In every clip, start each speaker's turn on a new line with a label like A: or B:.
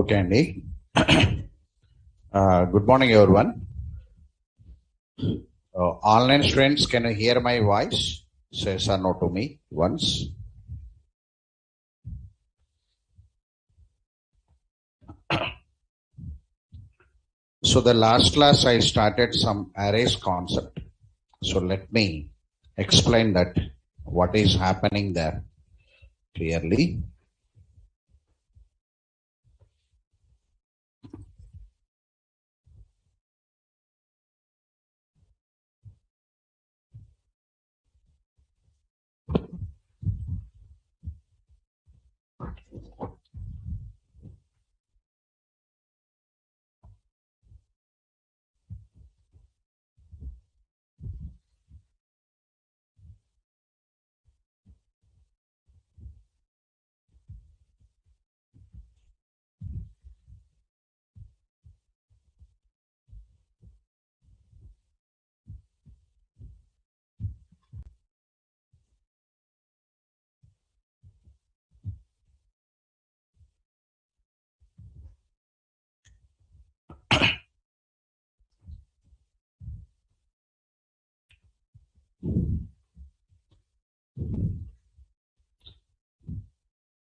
A: Okay, Andy. Good morning, everyone. Online students, can you hear my voice? Say yes or no to me once. So the last class I started some arrays concept. So let me explain that what is happening there clearly.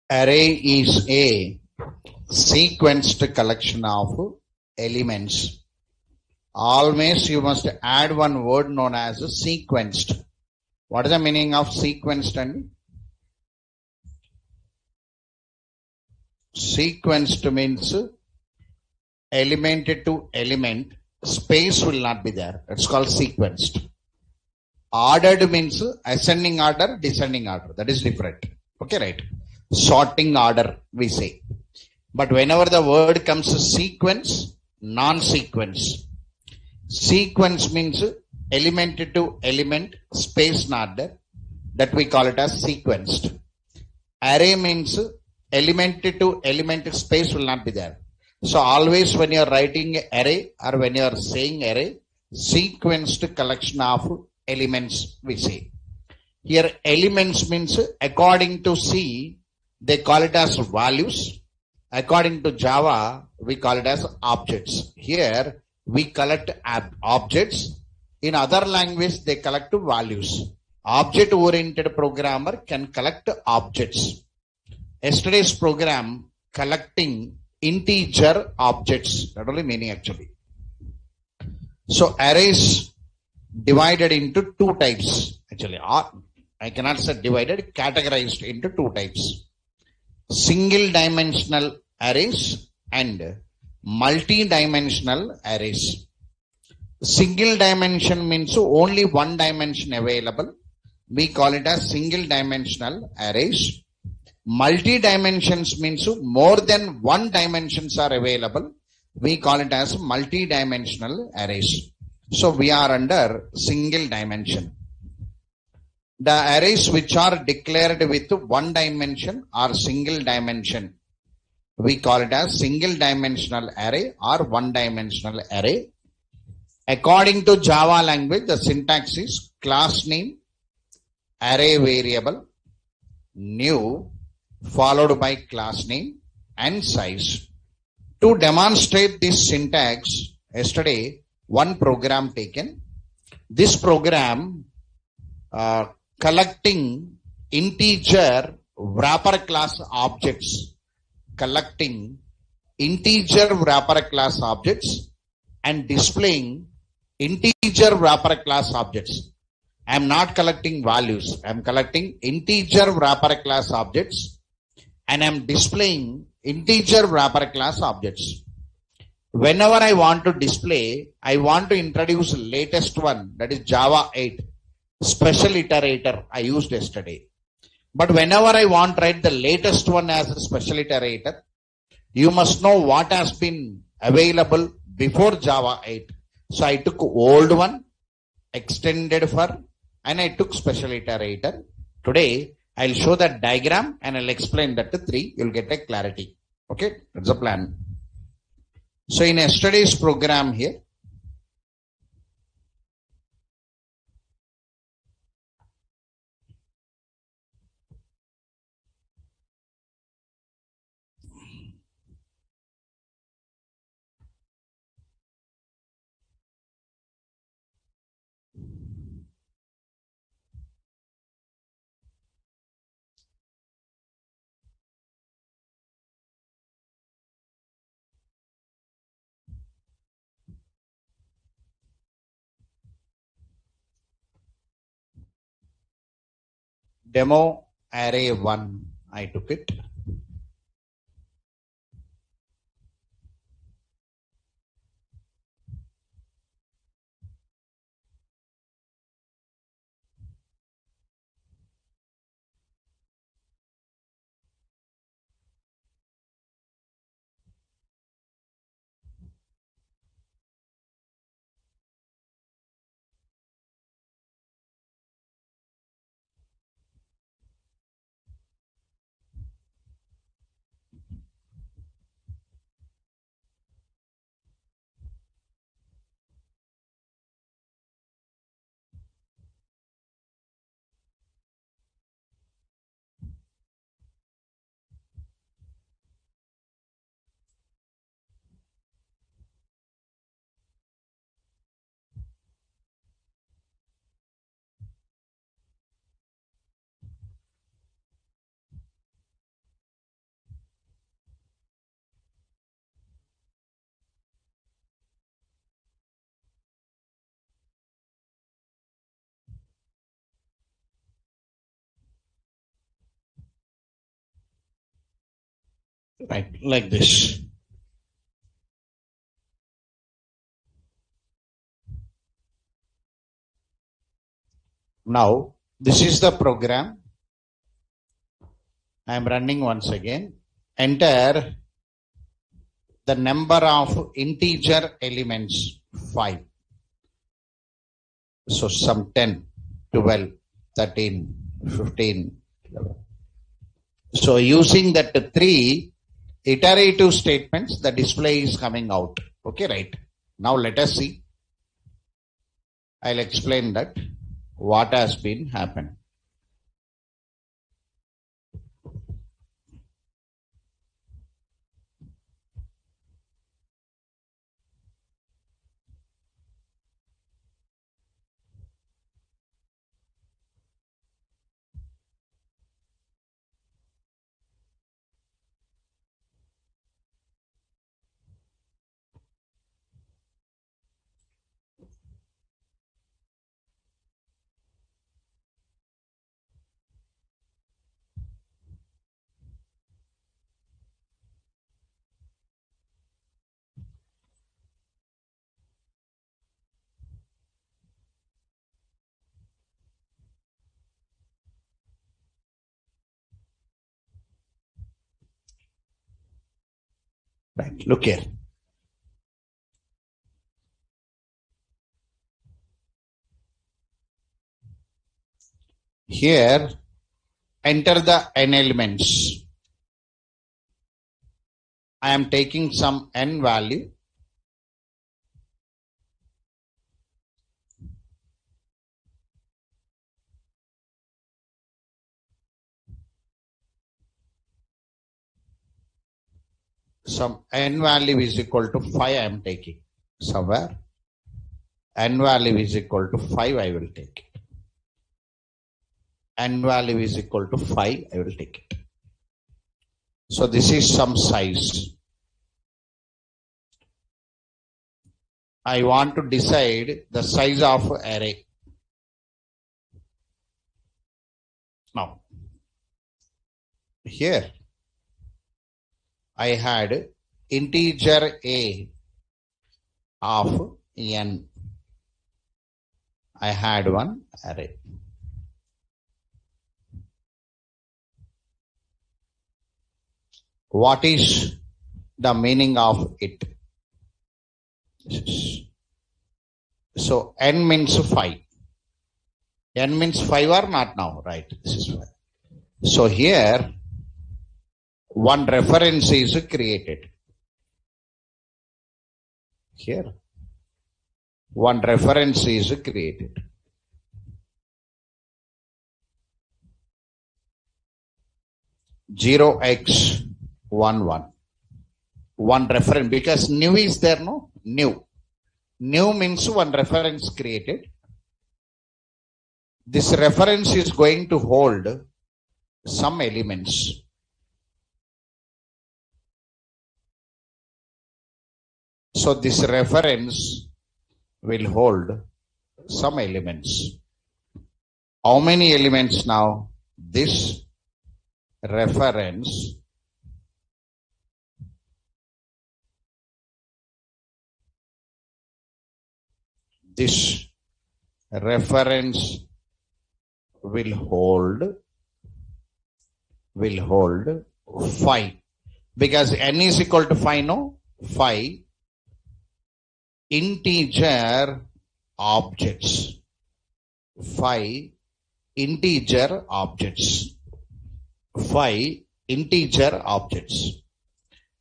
A: Array is a sequenced collection of elements. Always you must add one word known as sequenced. What is the meaning of sequenced, Andy? Sequenced means element to element, space will not be there. It's called sequenced. Ordered means ascending order, descending order. That is different. Okay, right? Sorting order, we say. But whenever the word comes to sequence, non-sequence. Sequence means element to element, space not there. That we call it as sequenced. Array means element to element, space will not be there. So always when you are writing array or when you are saying array, sequenced collection of elements we say. Here elements means according to C, they call it as values. According to Java, we call it as objects. Here we collect objects. In other language, they collect values. Object-oriented programmer can collect objects. Yesterday's program collecting integer objects. That only meaning actually. So arrays divided into two types actually. I cannot say divided, categorized into two types. Single dimensional arrays and multi-dimensional arrays. Single dimension means only one dimension available. We call it as single dimensional arrays. Multi-dimensions means more than one dimensions are available. We call it as multi-dimensional arrays. So we are under single dimension. The arrays which are declared with one dimension or single dimension, we call it as single dimensional array or one dimensional array. According to Java language, the syntax is class name, array variable, new, followed by class name and size. To demonstrate this syntax, yesterday one program taken. This program collecting integer wrapper class objects, collecting integer wrapper class objects and displaying integer wrapper class objects. I am not collecting values. I am collecting integer wrapper class objects and I am displaying integer wrapper class objects. Whenever I want to display, I want to introduce latest one, that is Java 8, special iterator I used yesterday. But whenever I want to write the latest one as a special iterator, you must know what has been available before Java 8. So I took old one, extended for, and I took special iterator. Today, I'll show that diagram and I'll explain that to 3. You'll get a clarity. Okay, that's the plan. So in yesterday's program here, demo array 1, I took it. Right, like this. Now, this is the program. I am running once again. Enter the number of integer elements 5. So some 10, 12, 13, 15, 11. So using that 3 iterative statements, the display is coming out. Okay, right. Now let us see. I'll explain that what has been happened. Right, look here. Here, enter the n elements. I am taking some n value. Some n value is equal to 5 I am taking somewhere. N value is equal to 5 I will take it. N value is equal to 5 I will take it. So this is some size. I want to decide the size of array. Now, here I had integer a of n. I had one array. What is the meaning of it? So n means 5. N means 5 or not now, right? This is 5. So here one reference is created. Here one reference is created. Zero x 1 1. One reference, because new is there, no? New. New means one reference created. This reference is going to hold some elements. So this reference will hold some elements. How many elements now? this reference will hold 5, because n is equal to 5, no? 5 integer objects. 5 integer objects. 5 integer objects.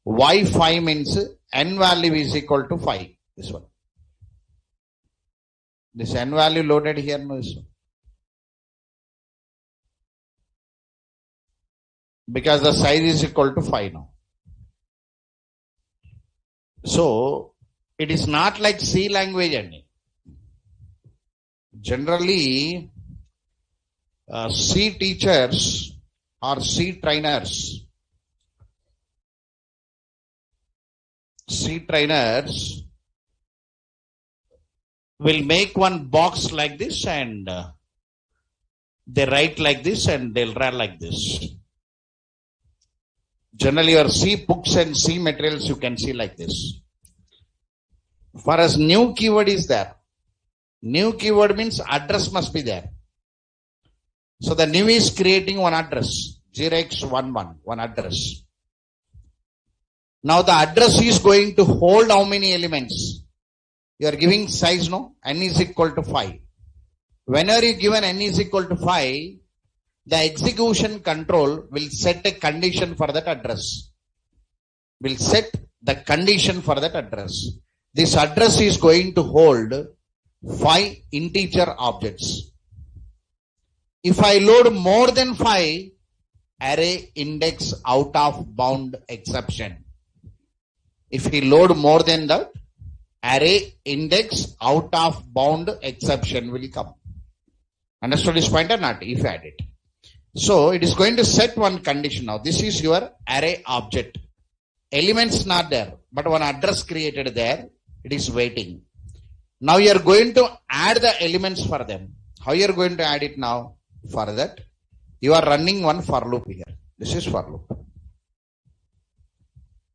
A: Why 5 means n value is equal to 5. This one. This n value loaded here, no? This one. Because the size is equal to 5 now. So it is not like C language any. Generally, C teachers or C trainers will make one box like this, and they write like this, and they'll run like this. Generally, your C books and C materials you can see like this. For us, new keyword is there. New keyword means address must be there. So the new is creating one address, 0x11, one address. Now the address is going to hold how many elements? You are giving size, no? N is equal to 5. Whenever you given n is equal to 5, the execution control will set a condition for that address. Will set the condition for that address. This address is going to hold 5 integer objects. If I load more than 5, array index out of bound exception. If we load more than that, array index out of bound exception will come. Understood this point or not? If you add it. So it is going to set one condition now. This is your array object. Elements not there, but one address created there. It is waiting. Now you are going to add the elements for them. How you are going to add it now? For that, you are running one for loop here. This is for loop.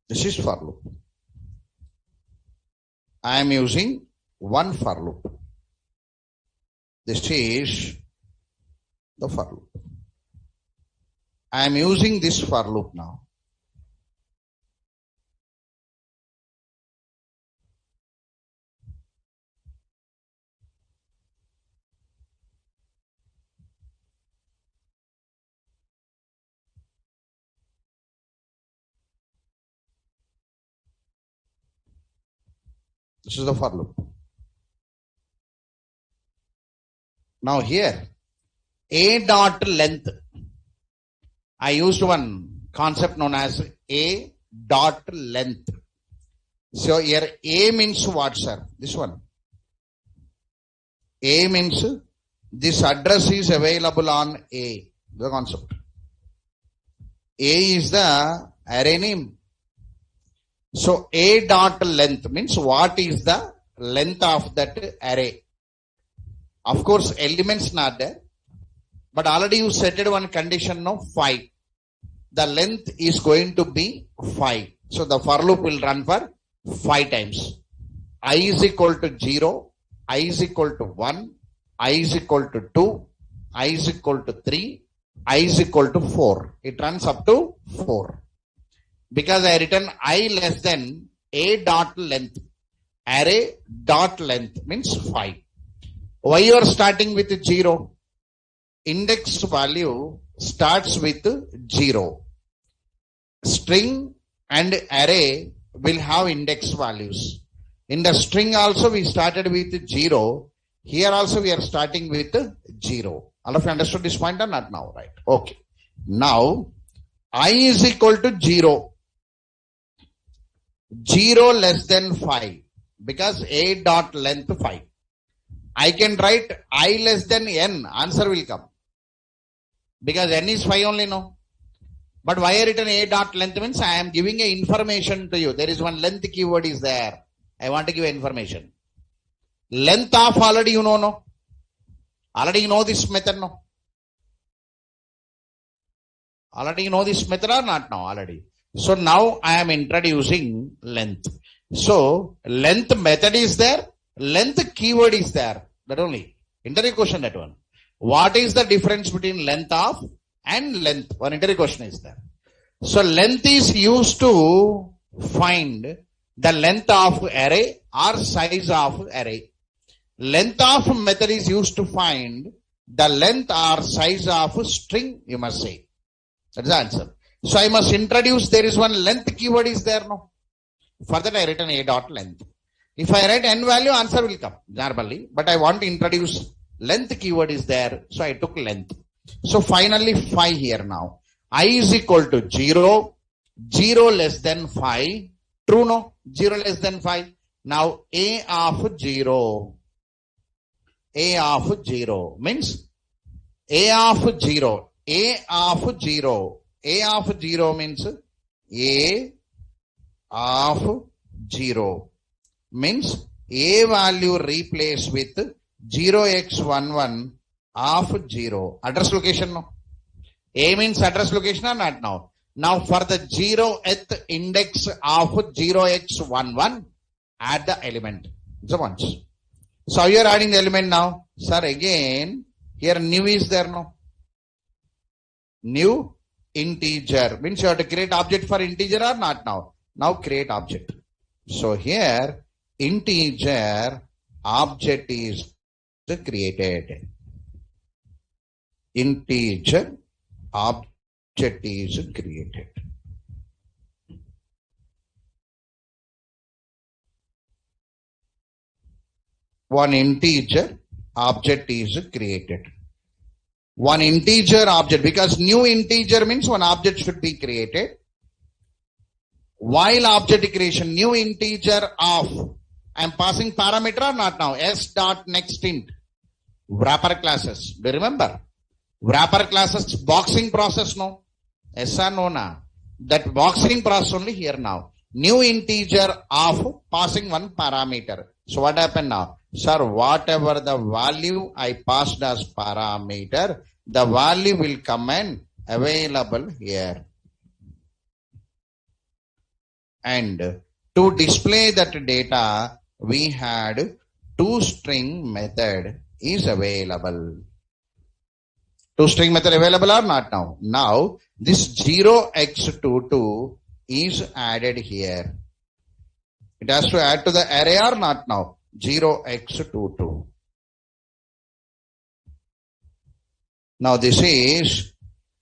A: This is for loop. I am using one for loop. This is the for loop. I am using this for loop now. This is the for loop. Now here, a dot length. I used one concept known as a dot length. So here a means what, sir? This one. A means this address is available on A. The concept. A is the array name. So a dot length means what is the length of that array. Of course, elements not there, but already you set one condition of 5. The length is going to be 5. So the for loop will run for 5 times. I is equal to 0, I is equal to 1, I is equal to 2, I is equal to 3, I is equal to 4. It runs up to 4. Because I written I less than a dot length. Array dot length means 5. Why you are starting with 0? Index value starts with 0. String and array will have index values. In the string also we started with 0. Here also we are starting with 0. All of you understood this point or not now? Right. Okay. Now I is equal to 0. 0 less than 5. Because a dot length 5. I can write I less than n. Answer will come. Because n is 5 only, no. But why I written a dot length means I am giving a information to you. There is one length keyword is there. I want to give information. Length of already you know, no. Already you know this method, no. Already you know this method or not now already? So now I am introducing length. So length method is there, length keyword is there. That only. Interview question that one. What is the difference between length of and length? One interview question is there. So length is used to find the length of array or size of array. Length of method is used to find the length or size of string, you must say. That is the answer. So I must introduce, there is one length keyword is there no. For that I written a dot length. If I write n value, answer will come normally. But I want to introduce length keyword is there. So I took length. So finally 5 here now. I is equal to 0, 0 less than 5. True no? 0 less than 5. Now a of 0. A of 0 means a of 0. A of 0. A of 0 means A of 0 means A value replaced with 0x11 of 0. Address location no. A means address location or not now. Now for the 0th index of 0x11, add the element. So once. So you are adding the element now. Sir, again, here new is there no. New integer means you have to create object for integer or not now. Now create object. So here integer object is created. Integer object is created. One integer object is created. One integer object, because new integer means one object should be created. While object creation, new integer of, I am passing parameter or not now, s dot next int, wrapper classes. Do you remember? Wrapper classes boxing process no? Yes or no na? That boxing process only here now. New integer of passing one parameter. So what happened now? Sir, whatever the value I passed as parameter, the value will come and available here. And to display that data, we had toString method is available. ToString method available or not now? Now, this 0x22 is added here. It has to add to the array or not now? 0x22. Now this is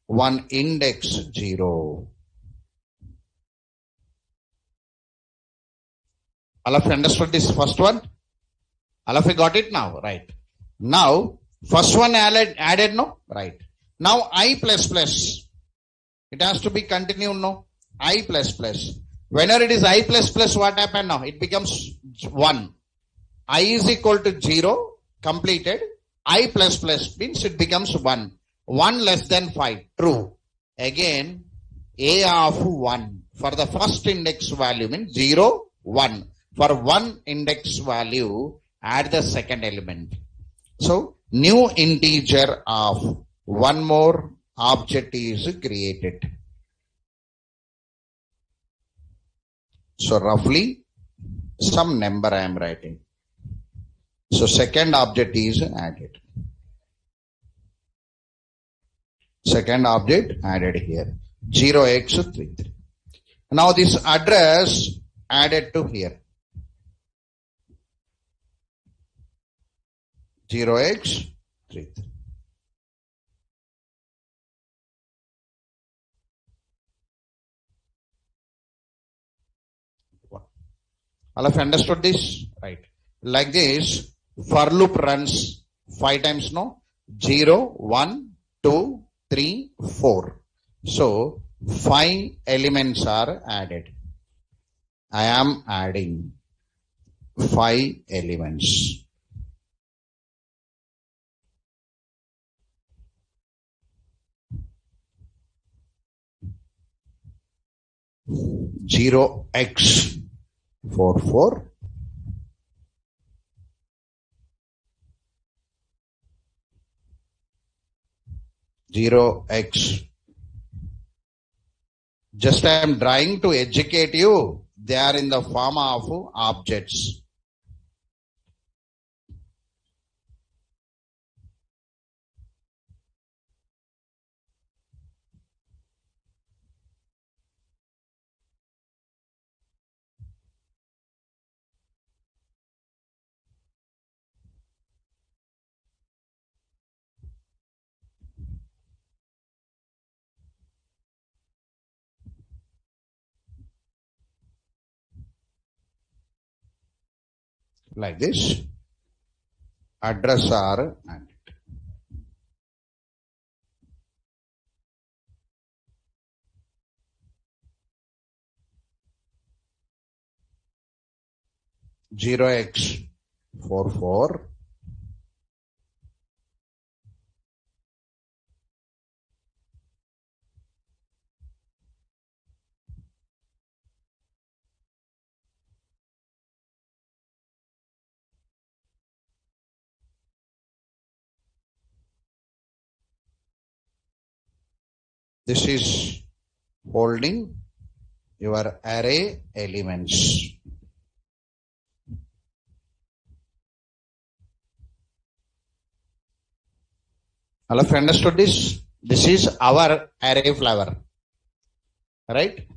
A: one index 0. All of you understood this first one? All of you got it now? Right. Now, first one added no? Right. Now I plus plus. It has to be continued no? I plus plus. Whenever it is I plus plus, what happened now? It becomes 1. I is equal to 0, completed. I plus plus means it becomes 1. 1 less than 5, true. Again, A of 1 for the first index value means 0, 1. For one index value, add the second element. So, new integer of one more object is created. So, roughly, some number I am writing. So, second object is added. Second object added here. 0x33. Now, this address added to here. 0x33. All of you understood this? Right. Like this, for loop runs 5 times, no? 0, 1, 2, 3, 4. So, 5 elements are added. I am adding 5 elements. Zero x 44. Zero x Just I am trying to educate you. They are in the form of objects. Like this. Address are and 0x44. This is holding your array elements. All of you understood this? This is our array flower. Right?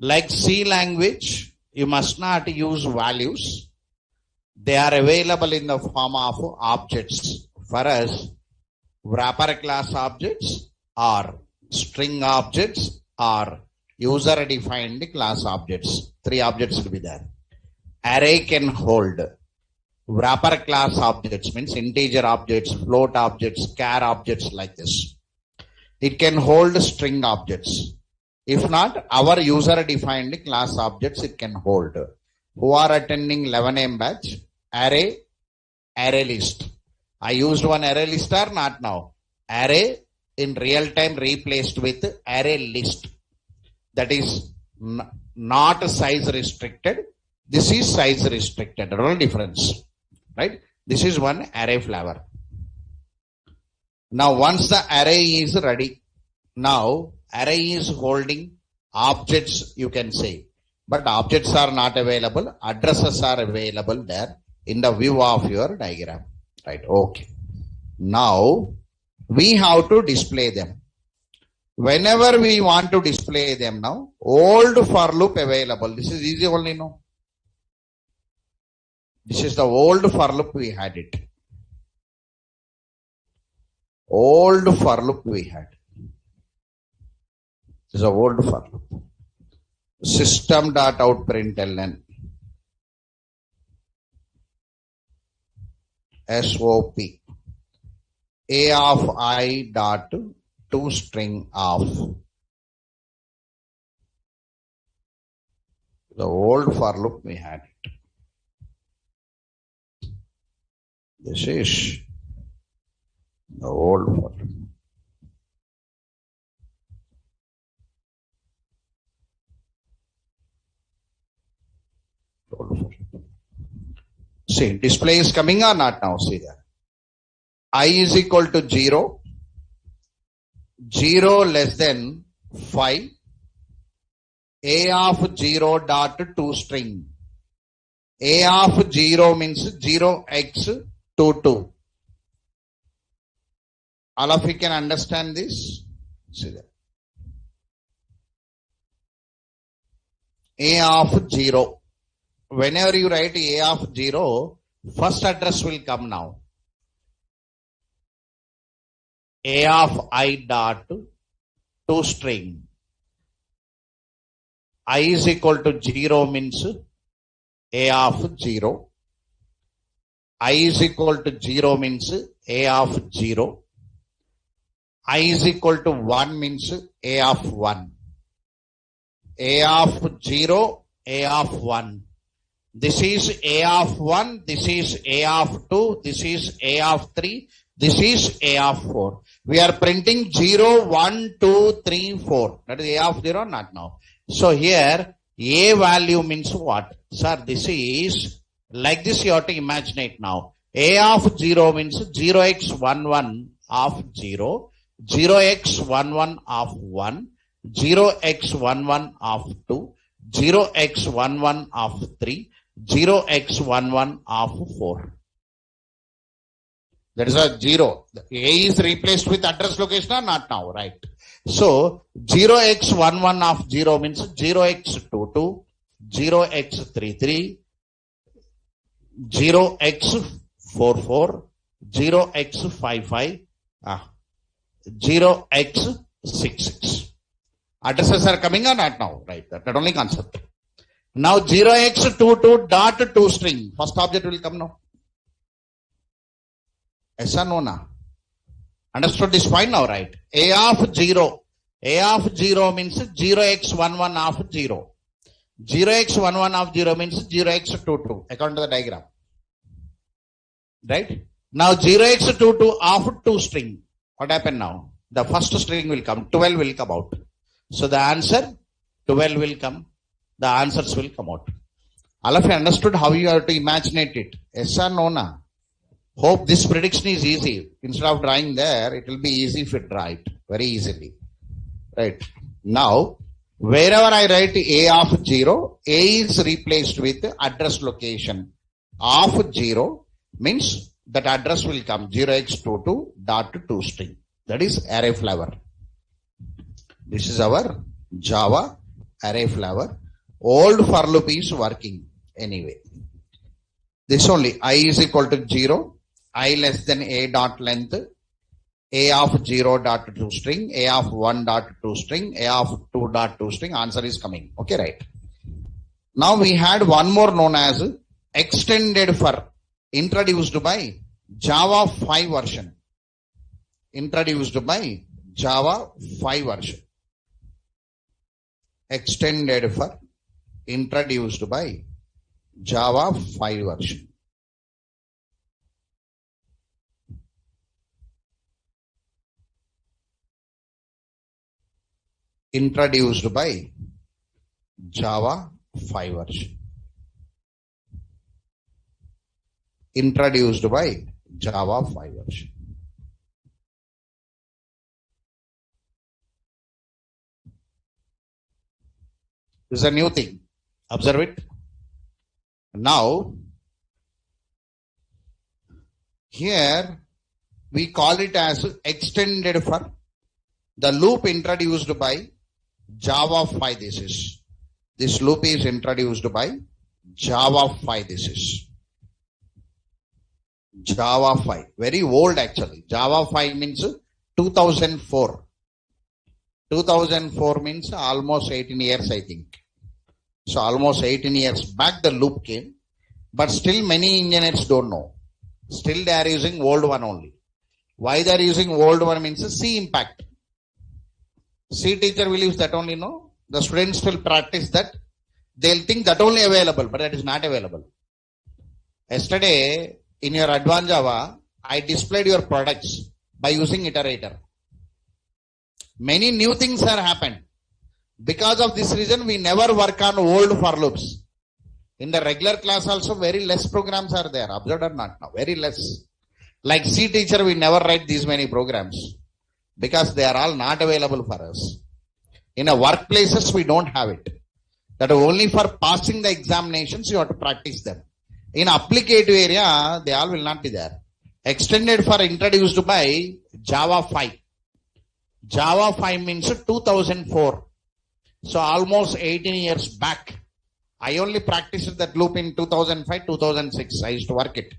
A: Like C language, you must not use values. They are available in the form of objects. For us, wrapper class objects are string objects or user defined class objects. 3 objects will be there. Array can hold wrapper class objects, means integer objects, float objects, char objects, like this. It can hold string objects. If not, our user defined class objects it can hold. Who are attending 11 AM batch? Array list. I used one array list or not now? Array in real time replaced with array list. That is not size restricted. This is size restricted. No difference. Right? This is one array flower. Now once the array is ready, now array is holding objects, you can say. But objects are not available. Addresses are available there in the view of your diagram. Right? Okay. Now we have to display them. Whenever we want to display them now, old for loop available. This is easy only, no? This is the old for loop we had it. Old for loop we had. This is a old for loop. System.out.println SOP A of I dot to string of. The old for loop we had it. This is the old for loop. See, display is coming or not now? See there. I is equal to 0. 0 less than 5. A of 0 dot to string. A of 0 means 0x22. All of you can understand this? See that. A of 0. Whenever you write A of 0, first address will come now. A of I dot to string. I is equal to 0 means A of 0. I is equal to 0 means A of 0. I is equal to 1 means A of 1. A of 0, A of 1. This is A of 1, this is A of 2, this is A of 3, this is A of 4. We are printing 0, 1, 2, 3, 4. That is A of 0, not now. So here, A value means what? Sir, this is, like this you have to imagine it now. A of 0 means 0x11 of 0, 0x11 of 1, 0x11 of 2, 0x11 of 3, 0x11 of 4. That is a 0. The A is replaced with address location or not now, right? So 0x11 of 0 means 0x22, 0x33, 0x44, 0x55, 0x66. Addresses are coming or not now, right? That only concept. Now 0x22 dot toString. First object will come now. Yes or no na? Understood this point now, right? A of 0. A of 0 means 0x11 of 0. 0x11 of 0 means 0x22 according to the diagram. Right? Now 0x22 of toString. What happened now? The first string will come. 12 will come out. So the answer 12 will come. The answers will come out. All of you understood how you have to imagine it? Yes or no na? Hope this prediction is easy. Instead of drawing there, it will be easy if you draw it very easily. Right. Now, wherever I write A of 0, A is replaced with address location of 0 means that address will come 0x22 dot toString. That is array flavor. This is our Java array flavor. Old for loop is working anyway. This only I is equal to 0. I less than a dot length, a of 0 dot toString, a of 1 dot toString, a of 2 dot toString, answer is coming. Okay, right. Now we had one more known as extended for, introduced by Java 5 version. Introduced by Java 5 version. Extended for, introduced by Java 5 version. Introduced by Java 5 version. Introduced by Java 5 version. This is a new thing. Observe it. Now, here we call it as extended for. The loop introduced by Java 5 this loop is introduced by Java 5 Java 5, very old actually. Java 5 means 2004. 2004 means almost 18 years I think. So almost 18 years back the loop came, but still many engineers don't know. Still they are using old one only. Why they are using old one means C impact. C teacher will use that only, no? The students will practice that. They'll think that only available, but that is not available. Yesterday, in your advanced Java, I displayed your products by using iterator. Many new things have happened. Because of this reason, we never work on old for loops. In the regular class also, very less programs are there. Observed or not now? Very less. Like C teacher, we never write these many programs. Because they are all not available for us. In a workplaces, we don't have it. That only for passing the examinations, you have to practice them. In applicative area, they all will not be there. Extended for introduced by Java 5. Java 5 means 2004. So almost 18 years back. I only practiced that loop in 2005, 2006. I used to work it.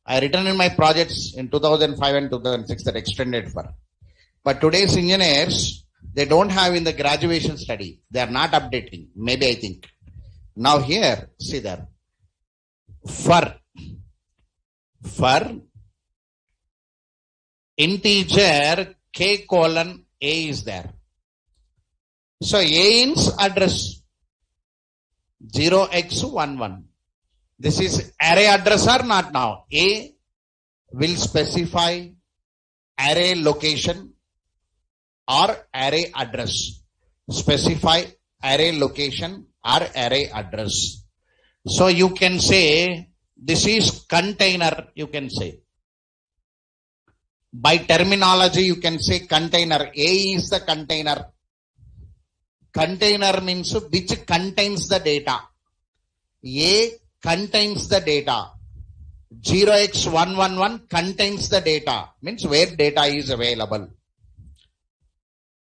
A: I written in my projects in 2005 and 2006 that extended for. But today's engineers, they don't have in the graduation study. They are not updating. Maybe I think. Now here, see there. For integer k colon a is there. So A's address 0x11. This is array address or not now? A will specify array location or array address. Specify array location or array address. So you can say this is container, you can say. By terminology, you can say container. A is the container. Container means which contains the data. A contains the data. 0x111 contains the data. Means where data is available.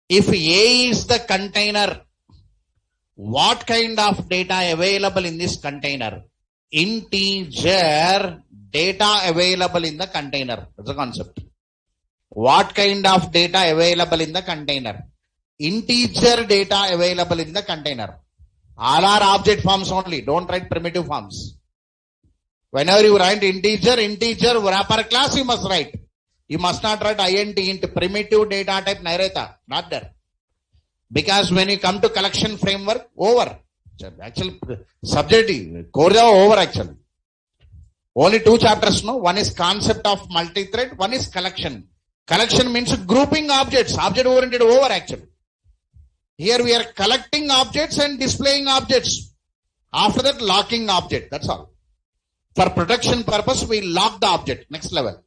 A: If A is the container, what kind of data available in this container? Integer data available in the container. That's the concept. What kind of data available in the container? Integer data available in the container. All are object forms only. Don't write primitive forms. Whenever you write integer wrapper class, you must write. You must not write int primitive data type narrator. Not there. Because when you come to collection framework, over. Actually, subject, core Java over actually. Only two chapters, no? One is concept of multi-thread, one is collection. Collection means grouping objects, object-oriented over actually. Here we are collecting objects and displaying objects. After that, locking object, that's all. For protection purpose, we lock the object, next level.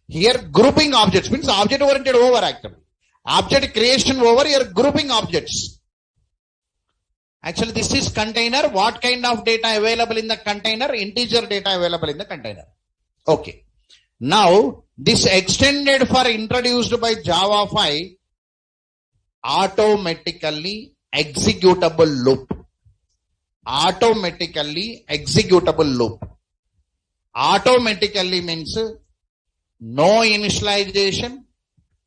A: Here, grouping objects means object-oriented over actually. Object creation over, here grouping objects. Actually, this is container. What kind of data available in the container? Integer data available in the container. Okay. Now, this extended for introduced by Java 5 automatically executable loop. Automatically executable loop. Automatically means no initialization,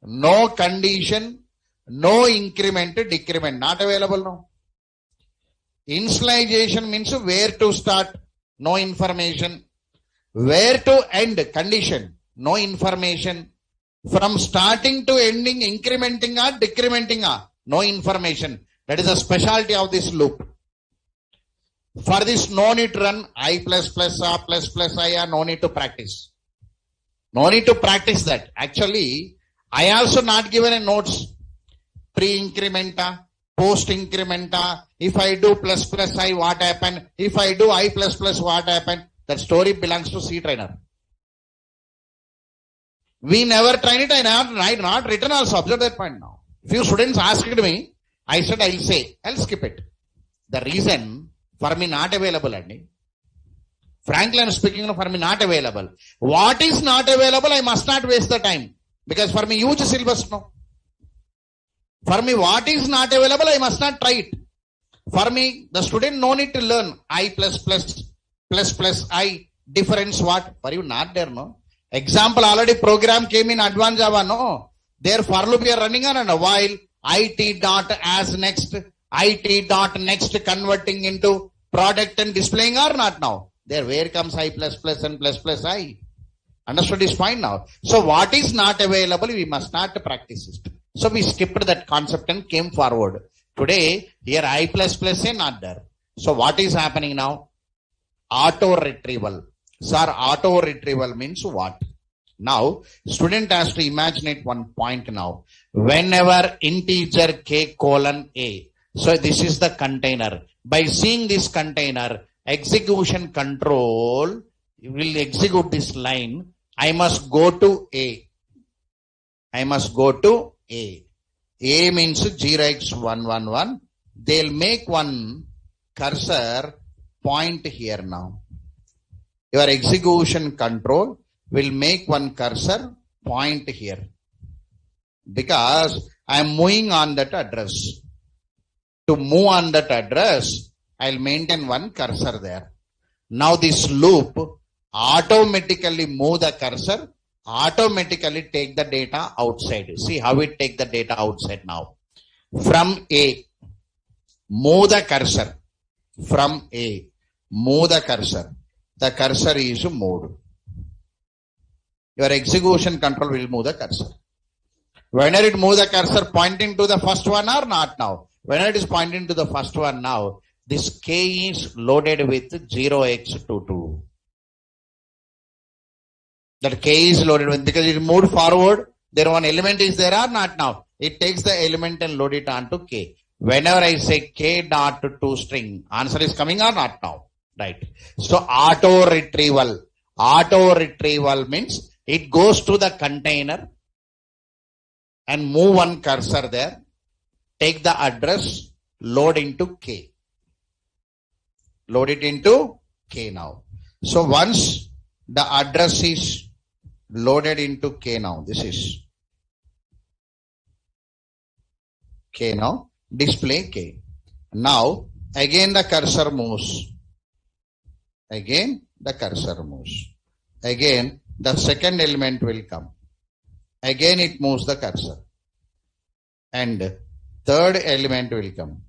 A: no condition, no increment, decrement. Not available now. Initialization means where to start, no information. Where to end, condition, no information. From starting to ending, incrementing or decrementing, no information. That is the specialty of this loop. For this, no need to run I++, A++I, no need to practice. No need to practice that. Actually, I also not given a notes. Pre-incrementa, post-incrementa. If I do ++I, what happened? If I do I++, what happened? That story belongs to C trainer. We never tried it. I not written also. Observe that point now. Few students asked me. I said I'll say. I'll skip it. The reason for me not available, Andy. Frankly, I'm speaking for me not available. What is not available, I must not waste the time. Because for me, huge syllabus no. For me, what is not available, I must not try it. For me, the student no need to learn I++, I, difference what? For you not there, no? Example, already program came in advanced Java, no? There for loop you are running on and while it dot as next, it dot next converting into product and displaying or not now? There where comes I++ and ++I? Understood this point now? So what is not available, we must not practice it. So we skipped that concept and came forward. Today, here I++ is not there. So what is happening now? Auto retrieval. Sir, auto retrieval means what? Now, student has to imagine one point now. Whenever integer k:(A). So this is the container. By seeing this container, execution control will execute this line. I must go to A. I must go to A. A means 0x111. They'll make one cursor point here now. Your execution control will make one cursor point here. Because I am moving on that address. To move on that address, I'll maintain one cursor there. Now this loop automatically move the cursor, automatically take the data outside. See how it take the data outside now. From A, move the cursor. From A, move the cursor. The cursor is moved. Your execution control will move the cursor. Whenever it moves the cursor pointing to the first one or not now? Whenever it is pointing to the first one now, this K is loaded with 0x22. That K is loaded with, because it moved forward, there one element is there or not now? It takes the element and load it onto K. Whenever I say K dot to string, answer is coming or not now? Right. So auto retrieval. Auto retrieval means it goes to the container, and move one cursor there. Take the address, load into K. Load it into K now. So once the address is loaded into K now, this is K now, display K. Now, again the cursor moves. Again the cursor moves. Again the second element will come. Again it moves the cursor. And third element will come.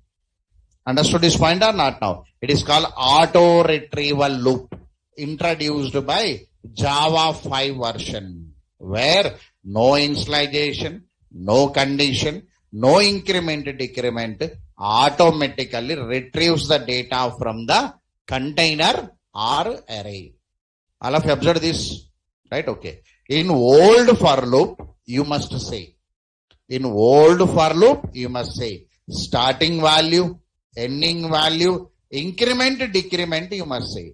A: Understood this point or not now? It is called auto retrieval loop, introduced by Java 5 version, where no initialization, no condition, no increment decrement, automatically retrieves the data from the container or array. All of you observed this, right? Okay. In old for loop, you must say. In old for loop, you must say starting value, ending value, increment, decrement, you must say.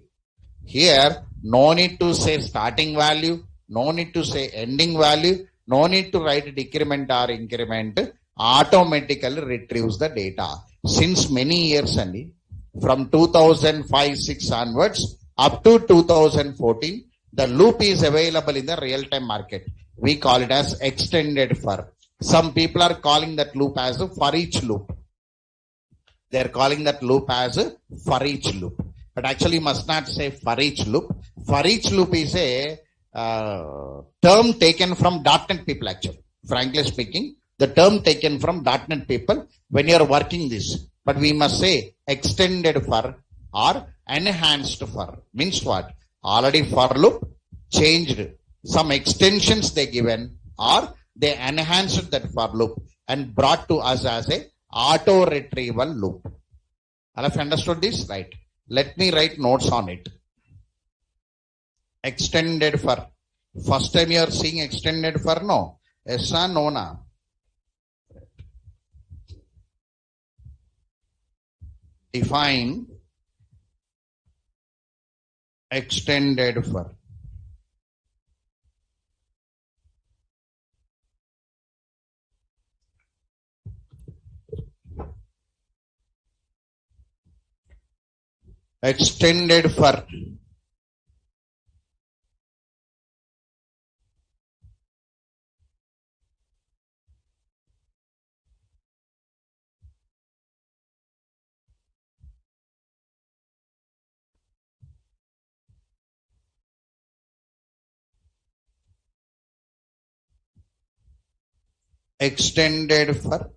A: Here, no need to say starting value, no need to say ending value, no need to write decrement or increment, automatically retrieves the data. Since many years, Andy, from 2005-6 onwards, up to 2014, the loop is available in the real-time market. We call it as extended for. Some people are calling that loop as a for each loop. They are calling that loop as a for each loop. But actually, you must not say for each loop. For each loop is a term taken from .NET people actually. Frankly speaking, the term taken from .NET people when you are working this. But we must say extended for or enhanced for. Means what? Already for loop changed. Some extensions they given or they enhanced that for loop and brought to us as a auto retrieval loop. All of you understood this? Right. Let me write notes on it. Extended for. First time you are seeing extended for? No. Yes or no? Na? Define extended for. Extended for. Extended for.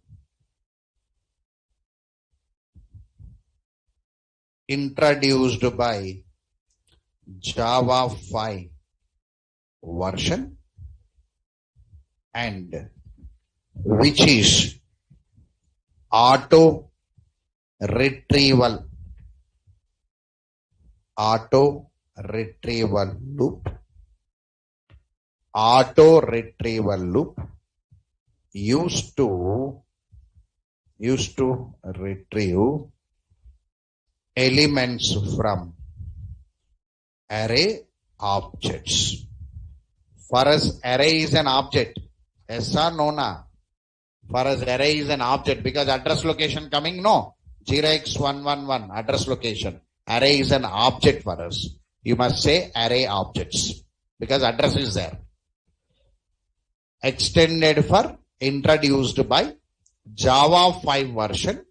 A: Introduced by Java 5 version and which is auto retrieval loop. Auto retrieval loop used to retrieve elements from array objects. For us, array is an object. Yes or no? Na? For us, array is an object because address location coming, no. 0x111 address location. Array is an object for us. You must say array objects because address is there. Extended for, introduced by Java 5 version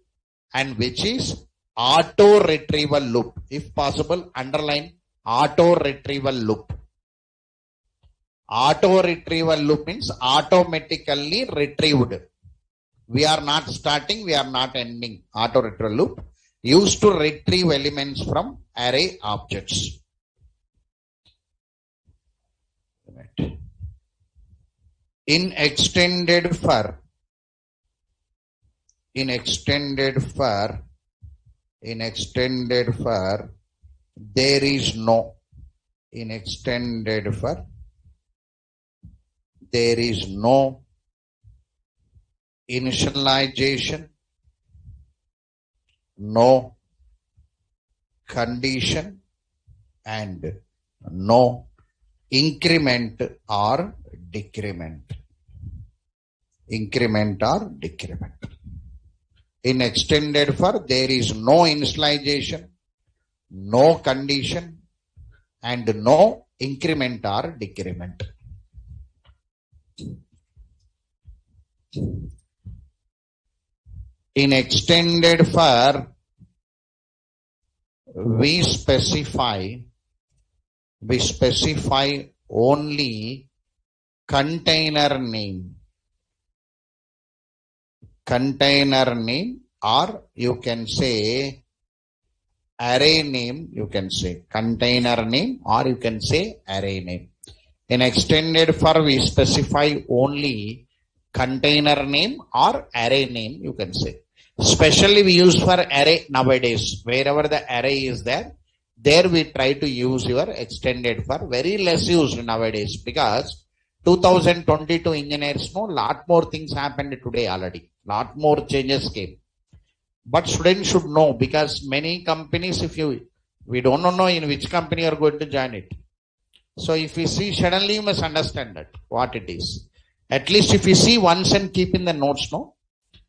A: and which is auto retrieval loop. If possible, underline auto retrieval loop. Auto retrieval loop means automatically retrieved. We are not starting, we are not ending. Auto retrieval loop used to retrieve elements from array objects. In extended for, there is no, in extended for, there is no initialization, no condition and no increment or decrement. increment or decrement. In extended for, there is no initialization, no condition, and no increment or decrement. In extended for, we specify only container name, or you can say array name, you can say container name, or you can say array name. In extended for, we specify only container name or array name, you can say. Especially we use for array nowadays. Wherever the array is there we try to use your extended for. Very less used nowadays, because 2022 engineers know lot more things happened today already. Lot more changes came. But students should know, because many companies, we don't know in which company you are going to join it. So if you see, suddenly you must understand that what it is. At least if you see once and keep in the notes, no?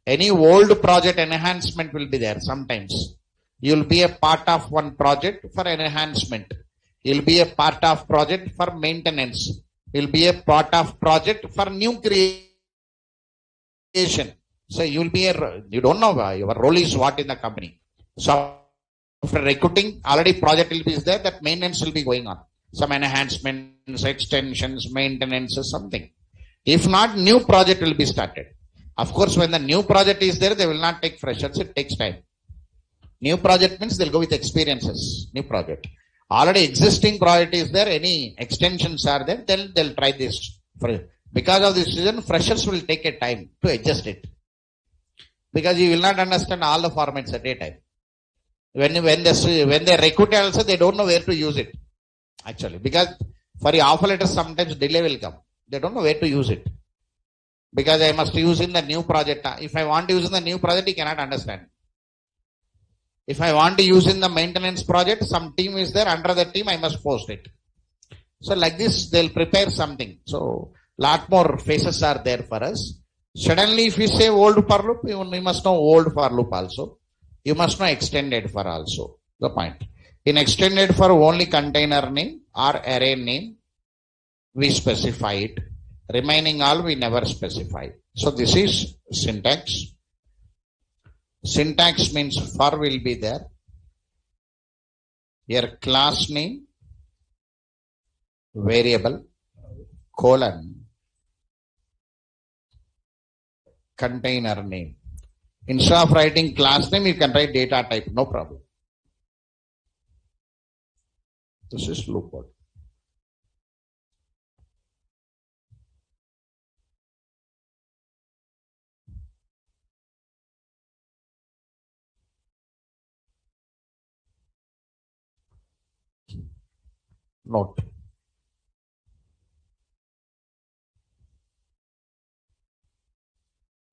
A: Any old project enhancement will be there sometimes. You'll be a part of one project for enhancement. You'll be a part of project for maintenance. You'll be a part of project for new creation. So you don't know your role is what in the company. So after recruiting, already project will be there, that maintenance will be going on. Some enhancements, extensions, maintenance, something. If not, new project will be started. Of course, when the new project is there, they will not take freshers. It takes time. New project means they'll go with experiences. New project. Already existing project is there. Any extensions are there, then they'll try this. Because of this reason, freshers will take a time to adjust it. Because you will not understand all the formats at a time. When they recruit also, they don't know where to use it. Actually, because for the offer letter, sometimes delay will come. They don't know where to use it. Because I must use in the new project. If I want to use in the new project, he cannot understand. If I want to use in the maintenance project, some team is there, under the team I must post it. So like this, they'll prepare something. So lot more phases are there for us. Suddenly if you say old for loop, you must know old for loop also. You must know extended for also. The point. In extended for, only container name or array name, we specify it. Remaining all we never specify. So this is syntax. Syntax means for will be there. Your class name, variable, colon, container name. Instead of writing class name, you can write data type, no problem. This is loop code. Note.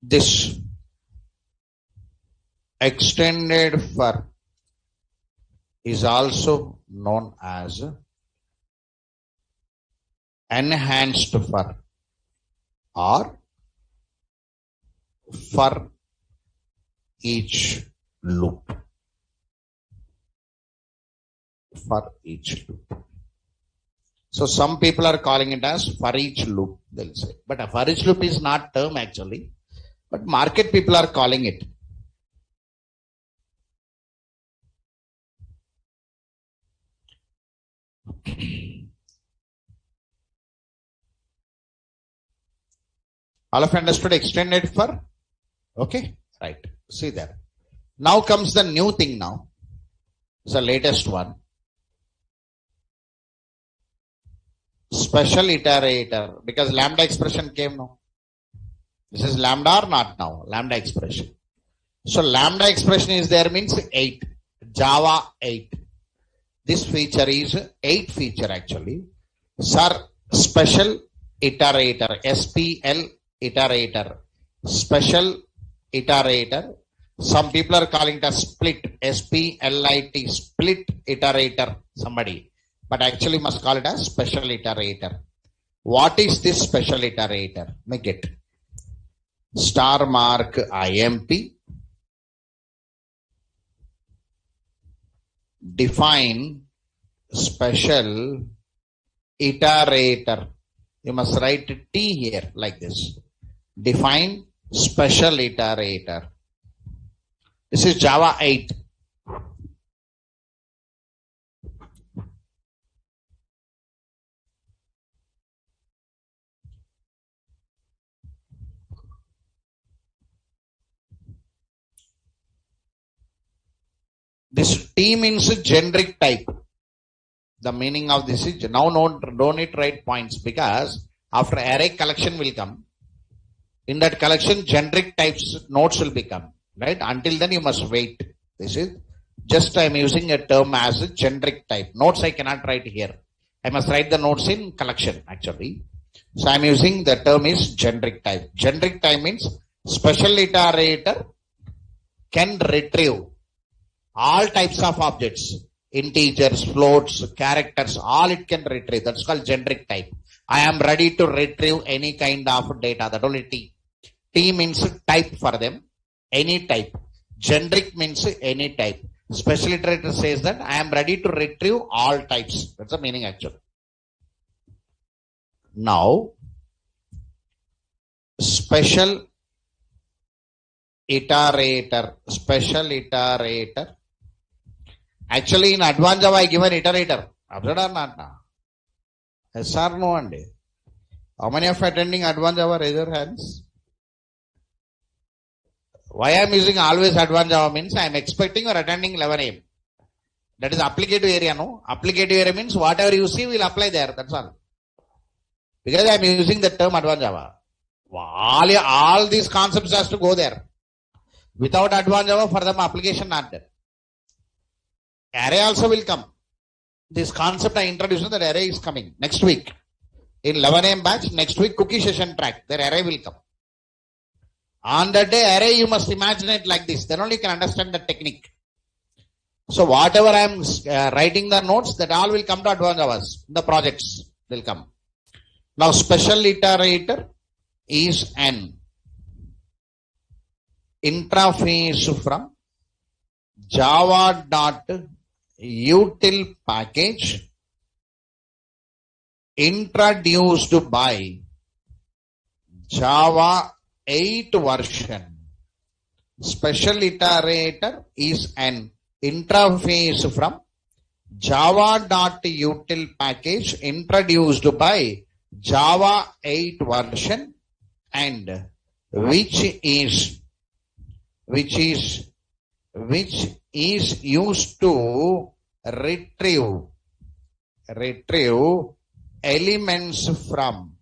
A: This extended for is also known as enhanced for or for each loop. For each loop. So some people are calling it as for each loop, they'll say. But a for each loop is not term actually. But market people are calling it. All of you understood extended for? Okay, right. See there. Now comes the new thing now. It's the latest one. Special iterator, because lambda expression came now. This is lambda or not now? Lambda expression. So lambda expression is there means 8. Java 8. This feature is 8 feature actually. Sir, special iterator, SPL iterator, special iterator. Some people are calling it a split, SPLIT, split iterator, somebody. But actually must call it a special iterator. What is this special iterator? Make it. star mark IMP, define special iterator. You must write T here like this. Define special iterator. This is Java 8. This T means generic type. The meaning of this is now don't need to write points because after array collection will come. In that collection, generic types nodes will become, right? Until then, you must wait. This is just I am using a term as a generic type. Nodes I cannot write here. I must write the nodes in collection actually. So I am using the term is generic type. Generic type means special iterator can retrieve all types of objects, integers, floats, characters, all it can retrieve. That's called generic type. I am ready to retrieve any kind of data. That only T. T means type for them, any type. Generic means any type. Special iterator says that I am ready to retrieve all types. That's the meaning actually. Now, special iterator. Actually, in advanced Java, I give an iterator. Observed or not? Yes or no? How many of attending advanced Java? Raise your hands. Why I am using always advanced Java means I am expecting or attending 11 AM. That is applicative area, no? Applicative area means whatever you see will apply there. That's all. Because I am using the term advanced Java. All these concepts has to go there. Without advanced Java, for them application not there. Array also will come. This concept I introduced, that array is coming next week. In 11 AM batch, next week cookie session track, their array will come. On that day, array you must imagine it like this. Then only you can understand the technique. So whatever I am writing the notes, that all will come to advanced Java. The projects will come. Now special iterator is an interface from java.util package introduced by Java 8 version. Special iterator is an interface from java.util package introduced by Java 8 version and which is used to retrieve elements from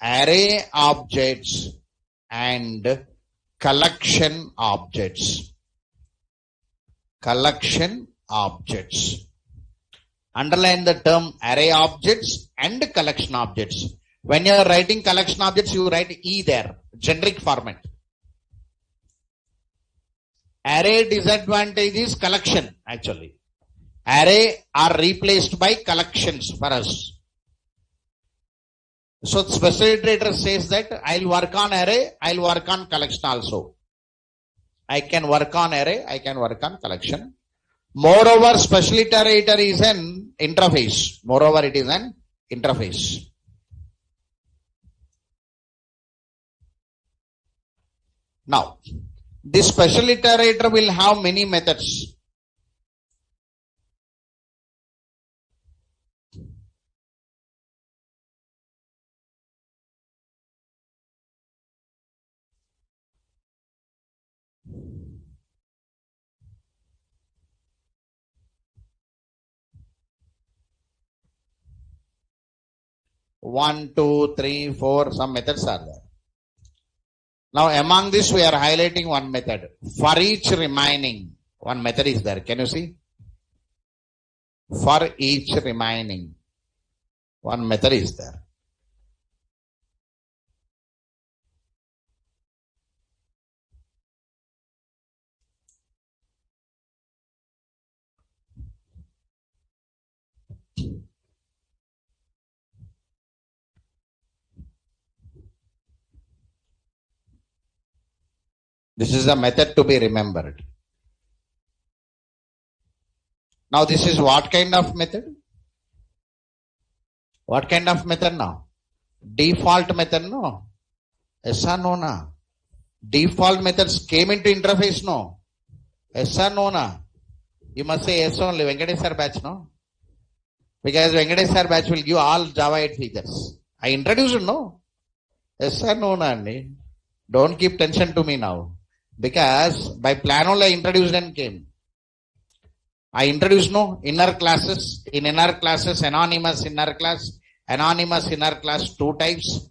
A: array objects and collection objects. Underline the term array objects and collection objects. When you are writing collection objects, you write E there, generic format. Array disadvantage is collection actually. Array are replaced by collections for us. So special iterator says that I'll work on array, I'll work on collection also. I can work on array, I can work on collection. Moreover, special iterator is an interface. Moreover, it is an interface. Now, this special iterator will have many methods. One, two, three, four, some methods are there. Now among this we are highlighting one method. For each remaining, one method is there. Can you see? For each remaining, one method is there. This is a method to be remembered. Now this is what kind of method? What kind of method now? Default method, no? Yes or no, na? Default methods came into interface, no? Yes or no, na? You must say yes only. Venkatesh sir batch, no? Because Venkatesh sir batch will give all Java 8 features. I introduced, no? Yes or no, na? Don't keep tension to me now. Because by plan only I introduced and came. I introduced, no, inner classes. In inner classes, anonymous inner class, two types,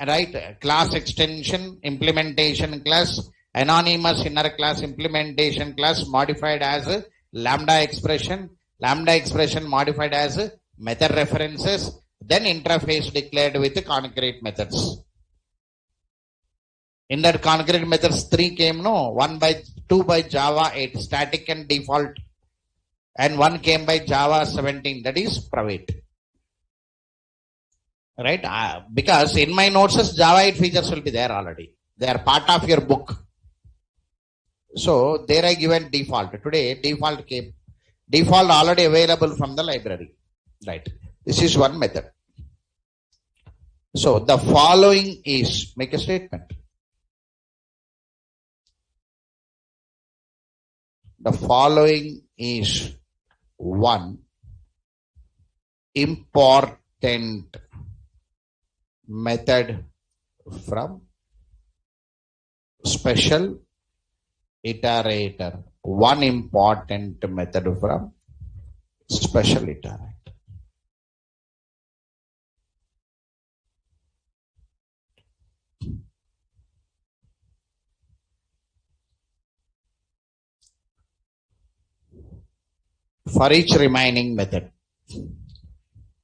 A: right? Class extension, implementation class, anonymous inner class, implementation class modified as lambda expression modified as method references, then interface declared with concrete methods. In that concrete methods 3 came, no? 2 by Java 8, static and default. And 1 came by Java 17, that is private. Right? Because in my notes, Java 8 features will be there already. They are part of your book. So there I given default. Today default came. Default already available from the library. Right. This is one method. So the following is, make a statement. The following is one important method from special iterator. One important method from special iterator. For each remaining method.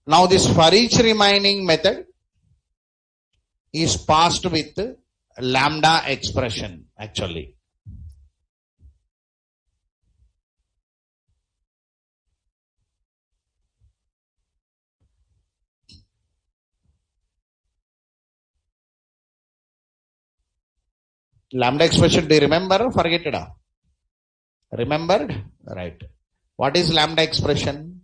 A: Now this for each remaining method is passed with lambda expression actually. Lambda expression, do you remember or forget it? Remembered? Right. What is lambda expression?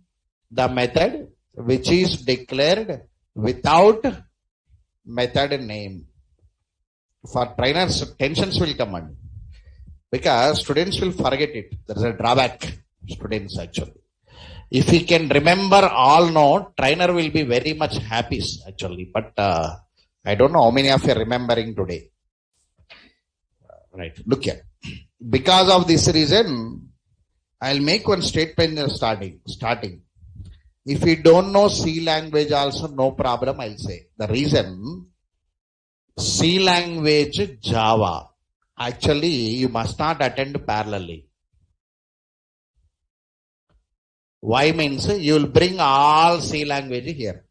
A: The method which is declared without method name. For trainers, tensions will come on. Because students will forget it. There is a drawback. Students actually. If he can remember all, no, trainer will be very much happy actually. But I don't know how many of you are remembering today. Right. Look here. Because of this reason, I'll make one statement starting. If you don't know C language also, no problem, I'll say. The reason, C language Java, actually you must not attend parallelly. Why means you will bring all C language here.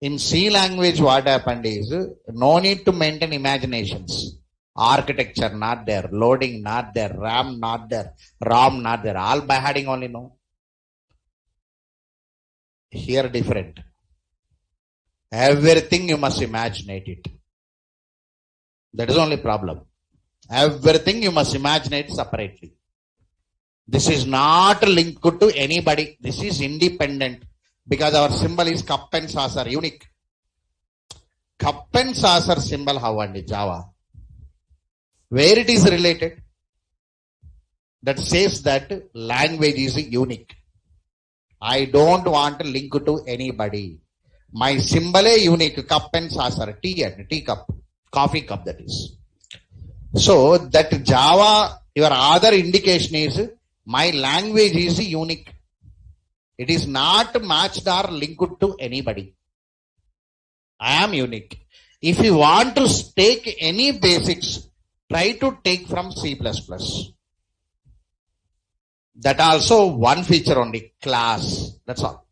A: In C language what happened is, no need to maintain imaginations. Architecture not there, loading not there, RAM not there, ROM not there, all by heading only, no. Here different. Everything you must imaginate it. That is only problem. Everything you must imaginate separately. This is not linked to anybody. This is independent. Because our symbol is cup and saucer, unique. Cup and saucer symbol how and Java. Where it is related, that says that language is unique. I don't want to link to anybody. My symbol is unique, cup and saucer, tea cup, coffee cup that is. So that Java, your other indication is my language is unique. It is not matched or linked to anybody. I am unique. If you want to take any basics, try to take from C++. That also one feature only, class. That's all.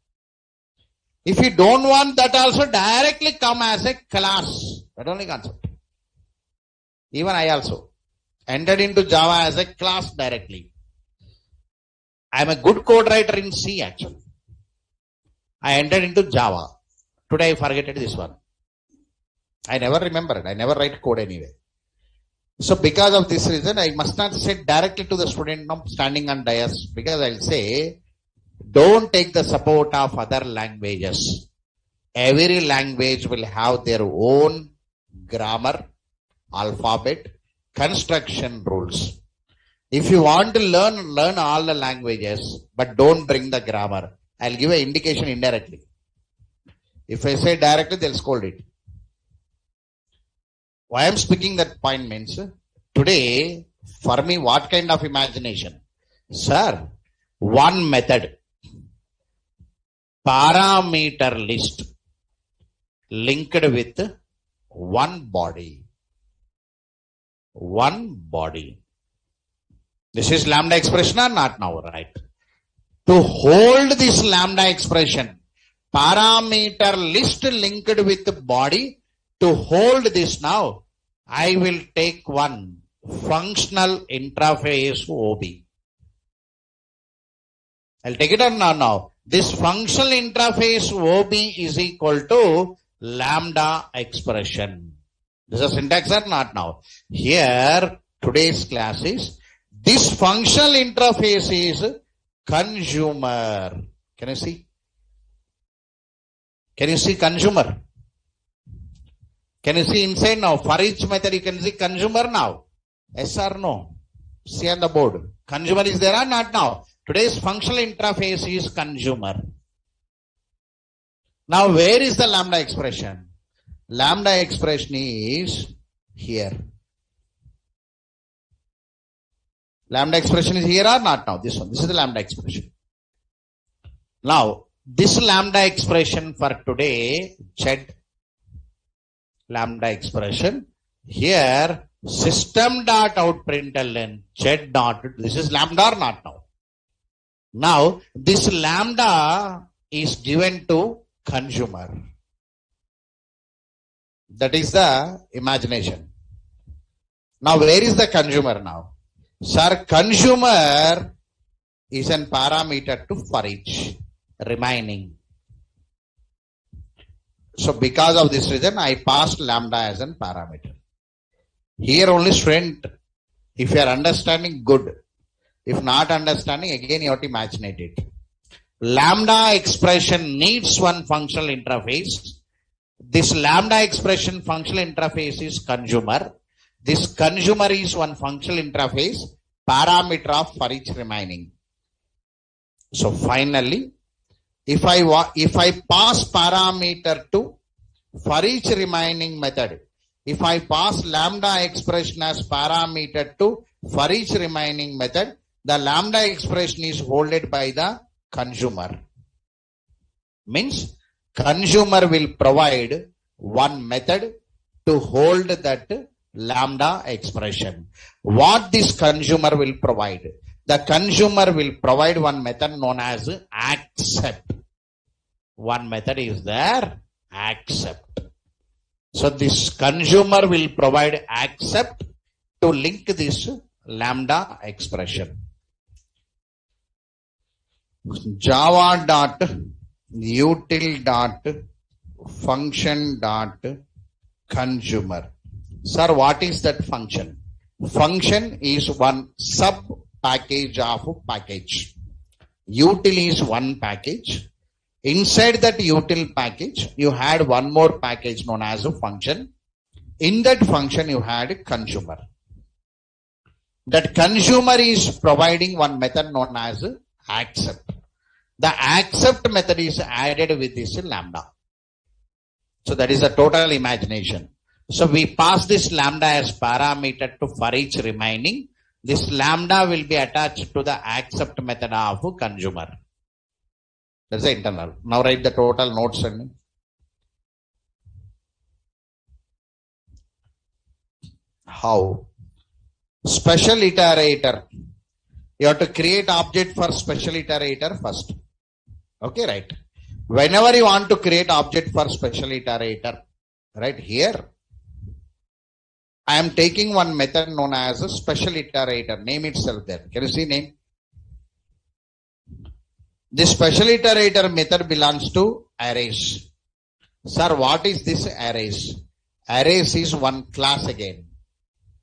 A: If you don't want that also, directly come as a class. That only concept. Even I also entered into Java as a class directly. I am a good code writer in C actually. I entered into Java. Today I forget this one. I never remember it. I never write code anyway. So because of this reason, I must not say directly to the student now standing on dais, because I'll say, don't take the support of other languages. Every language will have their own grammar, alphabet, construction rules. If you want to learn all the languages, but don't bring the grammar. I'll give an indication indirectly. If I say directly, they'll scold it. Why I'm speaking that point means, today, for me, what kind of imagination? Sir, one method, parameter list, linked with one body. One body. This is lambda expression or not now, right? To hold this lambda expression, parameter list linked with body, to hold this now, I will take one functional interface OB. I'll take it or not now. This functional interface OB is equal to lambda expression. This is a syntax or not now? Here, today's class is, this functional interface is consumer. Can you see? Can you see consumer? Can you see inside now? For each method you can see consumer now. Yes or no? See on the board. Consumer is there or not now? Today's functional interface is consumer. Now where is the lambda expression? Lambda expression is here. Lambda expression is here or not now? This one. This is the lambda expression. Now, this lambda expression for today, Z lambda expression, here system dot out println Z dot, this is lambda or not now? Now, this lambda is given to consumer. That is the imagination. Now, where is the consumer now? Sir, consumer is an parameter to for each remaining. So because of this reason, I passed lambda as an parameter. Here only student, if you are understanding, good. If not understanding, again you have to imagine it. Lambda expression needs one functional interface. This lambda expression functional interface is consumer. This consumer is one functional interface, parameter of for each remaining. So finally, if I pass parameter to for each remaining method, if I pass lambda expression as parameter to for each remaining method, the lambda expression is held by the consumer. Means consumer will provide one method to hold that lambda expression. What this consumer will provide? The consumer will provide one method known as accept. One method is there, accept. So this consumer will provide accept to link this lambda expression. Java dot util dot function dot consumer. Sir, what is that function? Function is one sub package of package. Util is one package. Inside that util package, you had one more package known as a function. In that function, you had a consumer. That consumer is providing one method known as accept. The accept method is added with this lambda. So that is the total imagination. So we pass this lambda as parameter to for each remaining. This lambda will be attached to the accept method of consumer. That's the internal. Now write the total notes and how. Special iterator. You have to create object for special iterator first. Okay, right. Whenever you want to create object for special iterator, right here, I am taking one method known as a special iterator. Name itself there. Can you see name? This special iterator method belongs to arrays. Sir, what is this arrays? Arrays is one class again.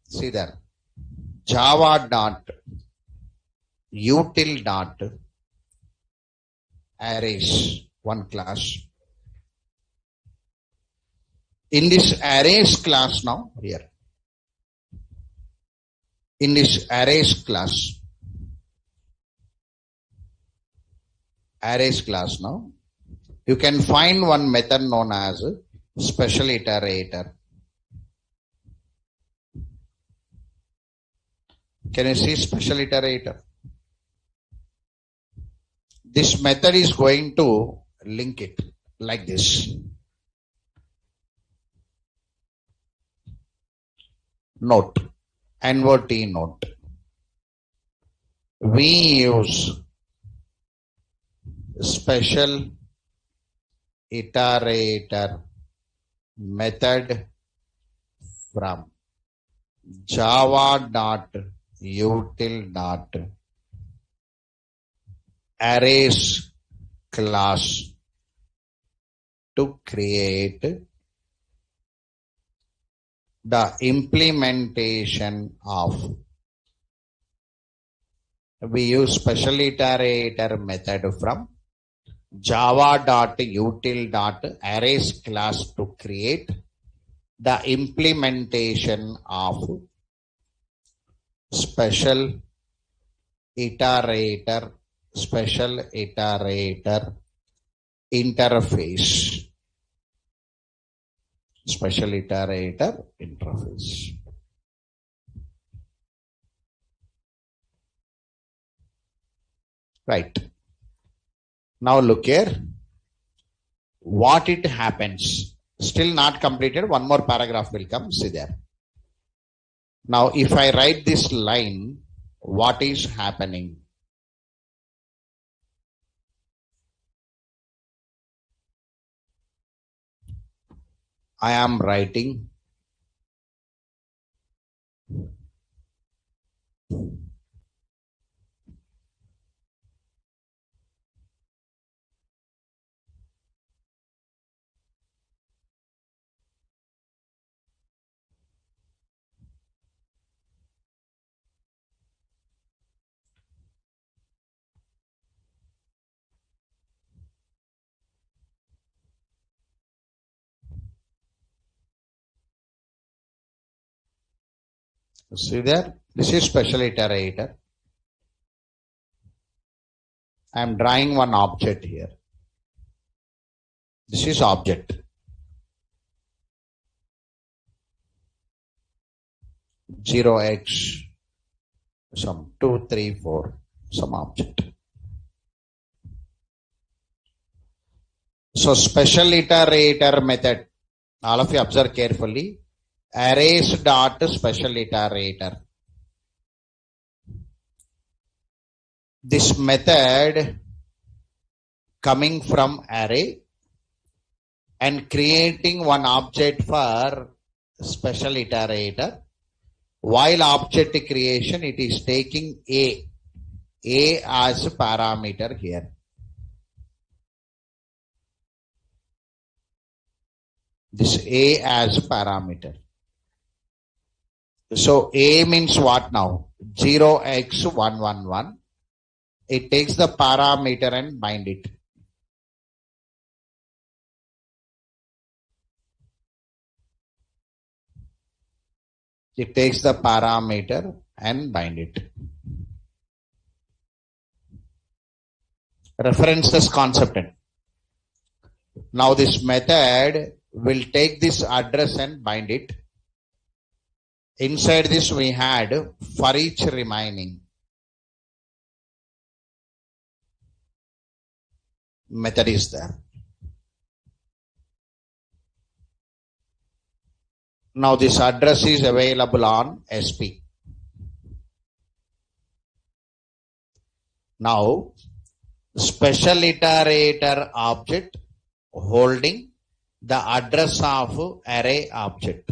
A: See there. Java dot util dot arrays, one class. In this arrays class now, here. In this arrays class now, you can find one method known as special iterator. Can you see special iterator? This method is going to link it like this. Note, NOT note. We use special iterator method from java.util.arrays class to create the implementation of. We use special iterator method from java.util.arrays class to create the implementation of special iterator interface. Special iterator interface. Right. Now look here. What it happens. Still not completed. One more paragraph will come. See there. Now if I write this line, what is happening? I am writing see there, this is special iterator. I am drawing one object here. This is object. 0x some 2, 3, 4 some object. So special iterator method, all of you observe carefully. Arrays dot special iterator. This method coming from array and creating one object for special iterator. While object creation, it is taking A as parameter here. This A as parameter. So A means what now? 0x111. It takes the parameter and bind it. It takes the parameter and bind it. Reference this concept. Now this method will take this address and bind it. Inside this we had for each remaining. Method is there. Now this address is available on SP. Now special iterator object holding the address of array object.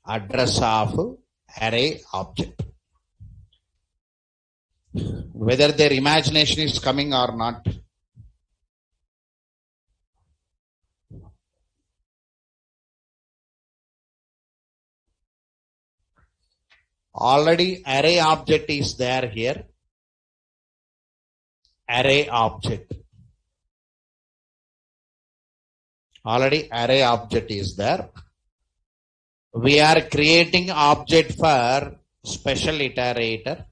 A: Address of array object. Whether their imagination is coming or not. Already array object is there here. Array object. Already array object is there. We are creating object for special iterator.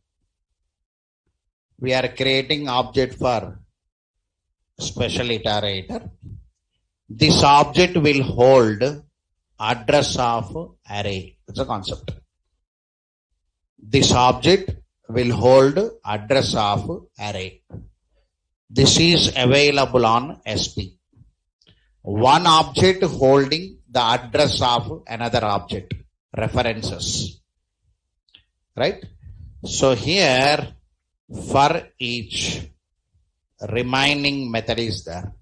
A: We are creating object for special iterator. This object will hold address of array. It's a concept. This object will hold address of array. This is available on SP. One object holding the address of another object. References. Right? So here, for each remaining method is there.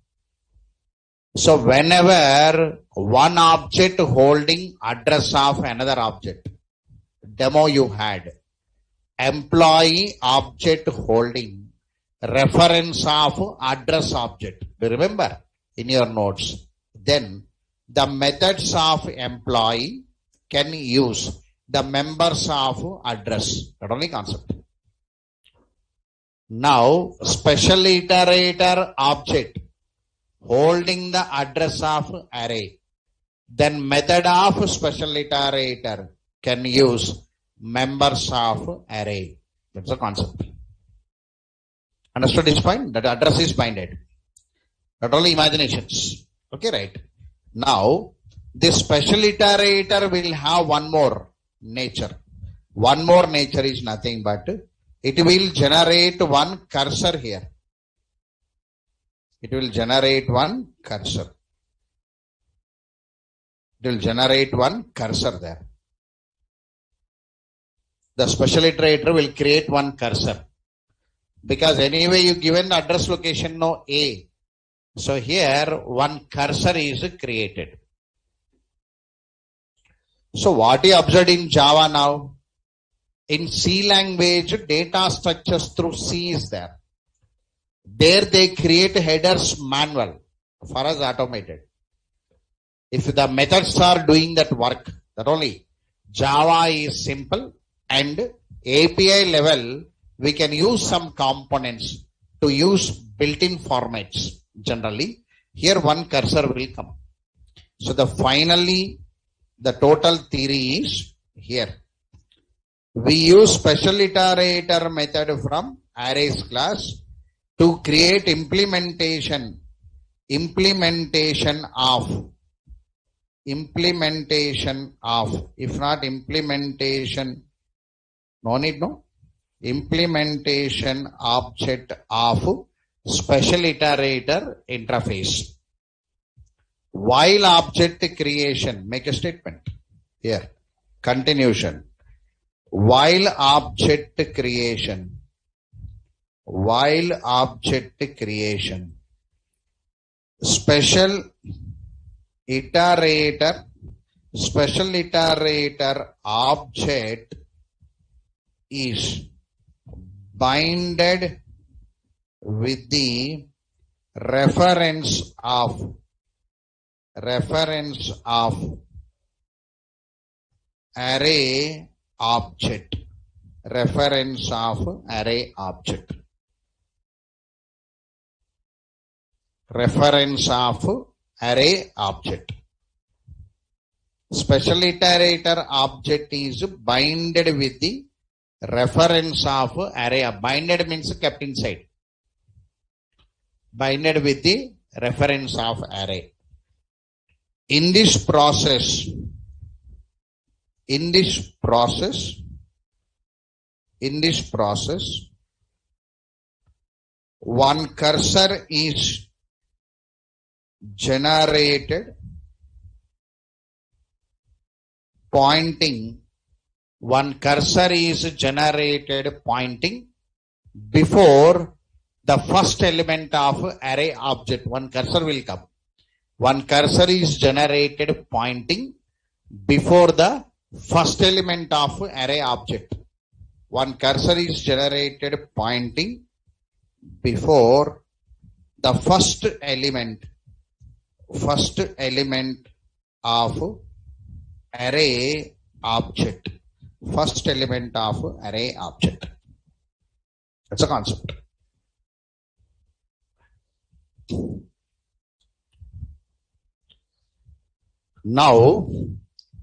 A: So whenever one object holding address of another object, demo you had, employee object holding reference of address object. Do you remember in your notes? Then the methods of employee can use the members of address. That only concept. Now special iterator object holding the address of array. Then method of special iterator can use members of array. That's the concept. Understood this point? That address is binded. Not only imaginations. Okay, right. Now, this special iterator will have one more nature. One more nature is nothing but it will generate one cursor here. It will generate one cursor. It will generate one cursor there. The special iterator will create one cursor. Because anyway you given the address location no A. So here one cursor is created. So what you observed in Java now? In C language, data structures through C is there. There they create headers manual. For us automated. If the methods are doing that work, that only. Java is simple and API level we can use some components to use built-in formats. Generally, here one cursor will come. So finally the total theory is here. We use special iterator method from arrays class to create implementation of, if not implementation, no need, no? Implementation object of special iterator interface. While object creation, make a statement here. Continuation. While object creation, special iterator object is binded with the reference of array object. Reference of array object. Reference of array object. Special iterator object is binded with the reference of array. Binded means kept inside. Binded with the reference of array. In this process, one cursor is generated pointing before the first element of array object. One cursor will come. One cursor is generated pointing before the first element of array object. One cursor is generated pointing before the first element of array object. first element of array object. That's a concept. Now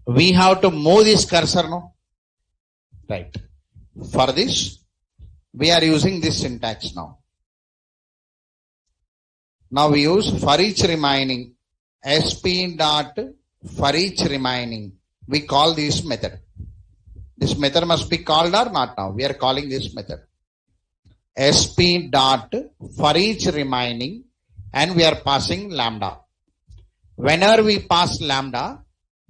A: we have to move this cursor, no? Right. For this, we are using this syntax now. Now we use for each remaining sp dot for each remaining. We call this method. This method must be called or not now. We are calling this method. sp dot for each remaining and we are passing lambda. Whenever we pass lambda,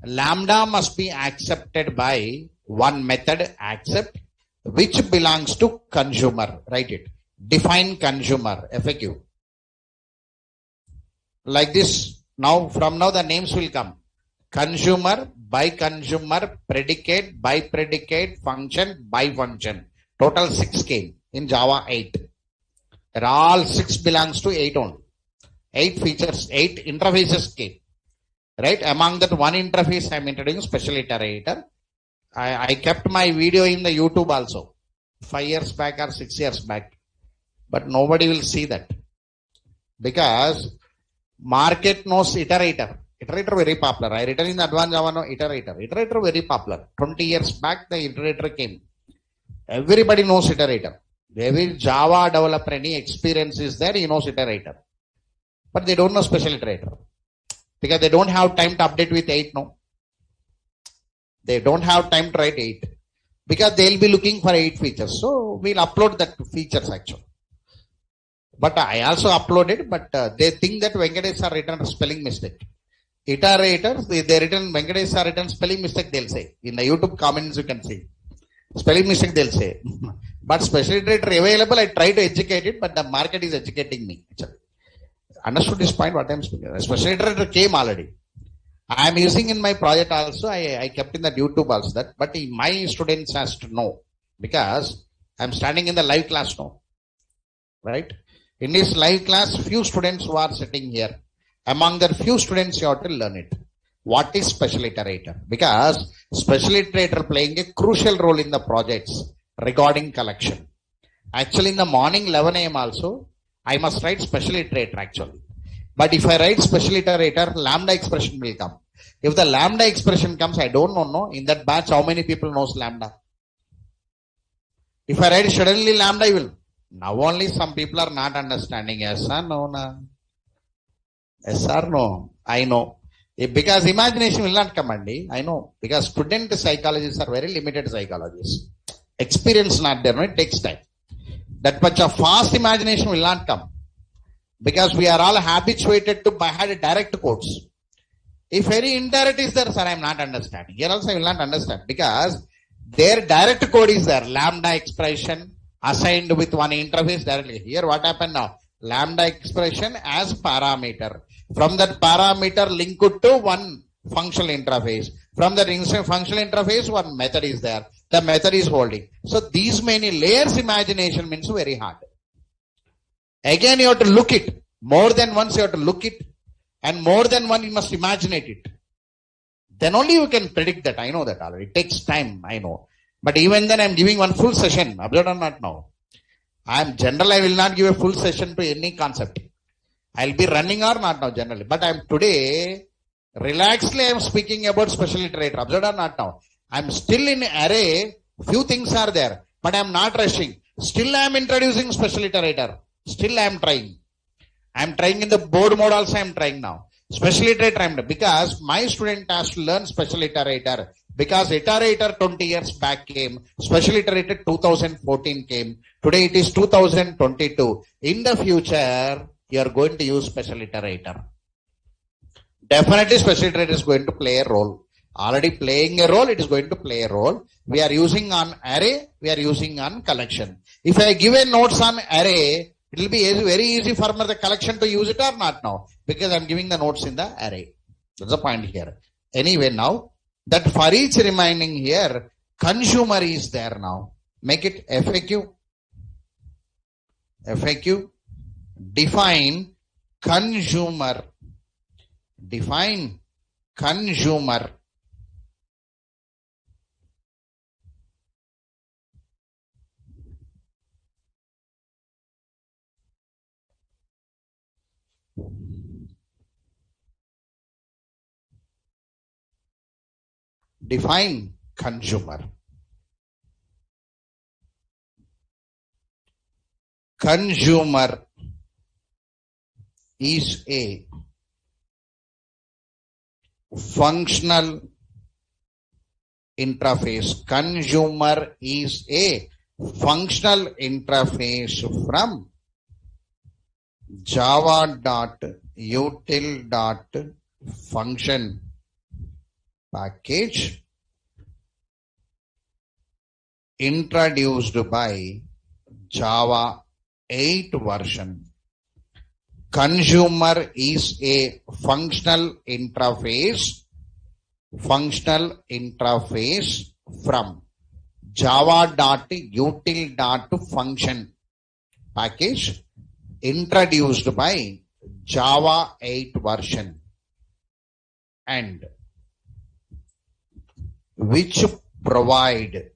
A: lambda must be accepted by one method accept which belongs to consumer. Write it. Define consumer. FAQ. Like this. Now, from now the names will come. Consumer, by consumer, predicate, by predicate, function, by function. Total 6 came in Java 8. They're all 6 belongs to 8 only. 8 features, 8 interfaces came. Right? Among that one interface, I am introducing special iterator. I kept my video in the YouTube also. 5 years back or 6 years back. But nobody will see that. Because market knows iterator. Iterator very popular. I written in the advanced Java no iterator. Iterator very popular. 20 years back the iterator came. Everybody knows iterator. Every Java developer, any experience is there, he knows iterator. But they don't know special iterator. Because they don't have time to update with 8 no. They don't have time to write 8. Because they'll be looking for 8 features. So we'll upload that features actually. But I also uploaded, but they think that Venkatesh are written spelling mistake. Iterators, they written Venkatesh are written spelling mistake, they'll say. In the YouTube comments you can see. Spelling mistake they'll say. But special iterator available, I try to educate it, but the market is educating me. Actually. Understood this point what I'm speaking. Special iterator came already. I am using in my project also, I kept in the YouTube also that, but my students has to know. Because I'm standing in the live class now. Right? In this live class, few students who are sitting here. Among the few students, you have to learn it. What is special iterator? Because special iterator playing a crucial role in the projects regarding collection. Actually, in the morning 11 AM also, I must write special iterator actually. But if I write special iterator, lambda expression will come. If the lambda expression comes, I don't know, no, in that batch, how many people knows lambda? If I write suddenly lambda, I will. Now only some people are not understanding. Yes or no? No. Yes or no? I know. Because imagination will not come, Andy. I know. Because student psychologists are very limited psychologists. Experience not there. No? It takes time. That much of fast imagination will not come. Because we are all habituated to have direct quotes. If any indirect is there, sir, I am not understanding. Here also I will not understand. Because their direct code is there. Lambda expression assigned with one interface directly. Here what happened now? Lambda expression as parameter. From that parameter linked to one functional interface. From that functional interface, one method is there. The method is holding. So these many layers imagination means very hard. Again, you have to look it. More than once you have to look it. And more than one you must imagine it. Then only you can predict that. I know that already. It takes time. I know. But even then I am giving one full session. Observe or not now. I am general. I will not give a full session to any concept. I will be running or not now generally. But I am today, relaxedly I am speaking about special iterator. Observe or not now. I am still in array. Few things are there. But I am not rushing. Still I am introducing special iterator. Still I am trying. I am trying in the board mode also I am trying now. Special iterator I am because my student has to learn special iterator. Because iterator 20 years back came. Special iterator 2014 came. Today it is 2022. In the future, you are going to use special iterator. Definitely special iterator is going to play a role. Already playing a role, it is going to play a role. We are using on array, we are using on collection. If I give a notes on array, it will be very easy for the collection to use it or not now. Because I am giving the notes in the array. That's the point here. Anyway, now, that for each remaining here, consumer is there now. Make it FAQ. FAQ. Define consumer. Define consumer. Define consumer. Consumer is a functional interface. Consumer is a functional interface from java.util.function package introduced by Java 8 version. Consumer is a functional interface from java.util.function package introduced by Java 8 version and which provide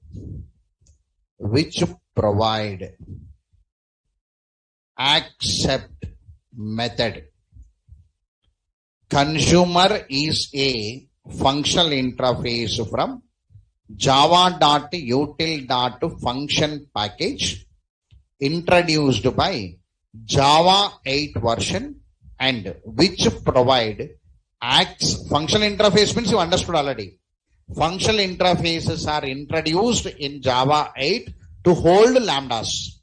A: accept method. Consumer is a functional interface from java.util.function package introduced by Java 8 version and which provide functional interface means you understood already. Functional interfaces are introduced in Java 8 to hold lambdas.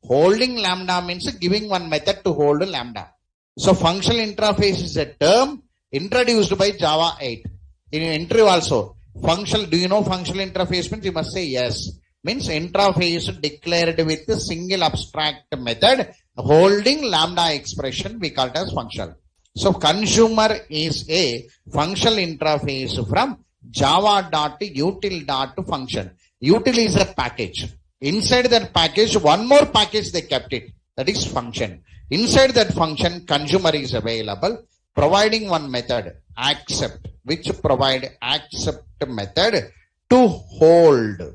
A: Holding lambda means giving one method to hold lambda. So functional interface is a term introduced by Java 8. In interview also, functional, do you know functional interface means? You must say yes. Means interface declared with a single abstract method holding lambda expression, we call it as functional. So consumer is a functional interface from java.util.function. Util is a package. Inside that package, one more package they kept it. That is function. Inside that function, consumer is available, providing one method, accept, which provide accept method to hold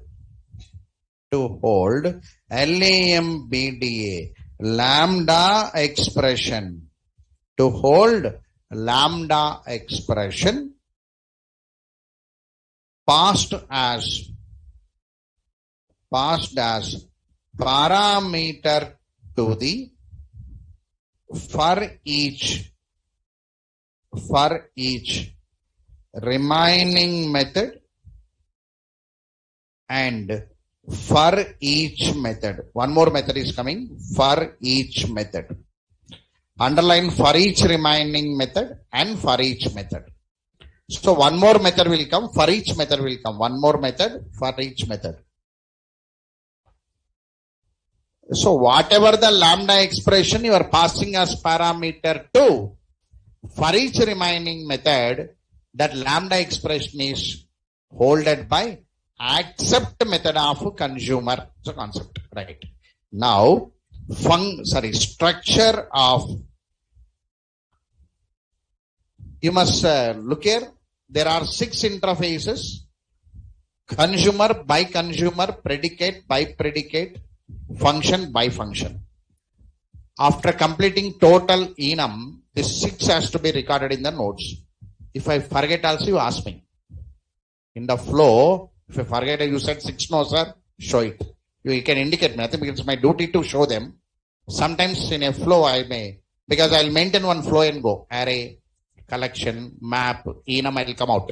A: LAMBDA, lambda expression, to hold lambda expression passed as parameter to the for each remaining method and for each method. One more method is coming, for each method. Underline for each remaining method and for each method. So one more method will come, for each method will come. One more method for each method. So whatever the lambda expression you are passing as parameter to, for each remaining method, that lambda expression is holded by accept method of consumer. It's a concept, right? Now, structure of, you must look here, there are 6 interfaces: consumer, by consumer, predicate, by predicate, function, by function. After completing total enum, this 6 has to be recorded in the notes. If I forget also, you ask me. In the flow, if I forget, you said 6, no sir, show it. You can indicate me. I think it's my duty to show them. Sometimes in a flow I may, because I'll maintain one flow and go. Array, collection, map, enum will come out.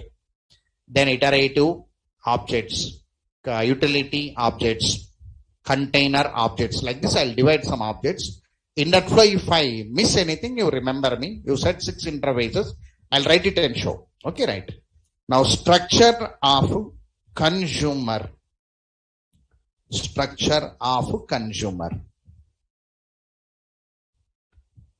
A: Then iterative objects, utility objects, container objects. Like this, I'll divide some objects. In that flow, if I miss anything, you remember me. You said 6 interfaces. I'll write it and show. Okay, right. Now, structure of consumer. Structure of consumer.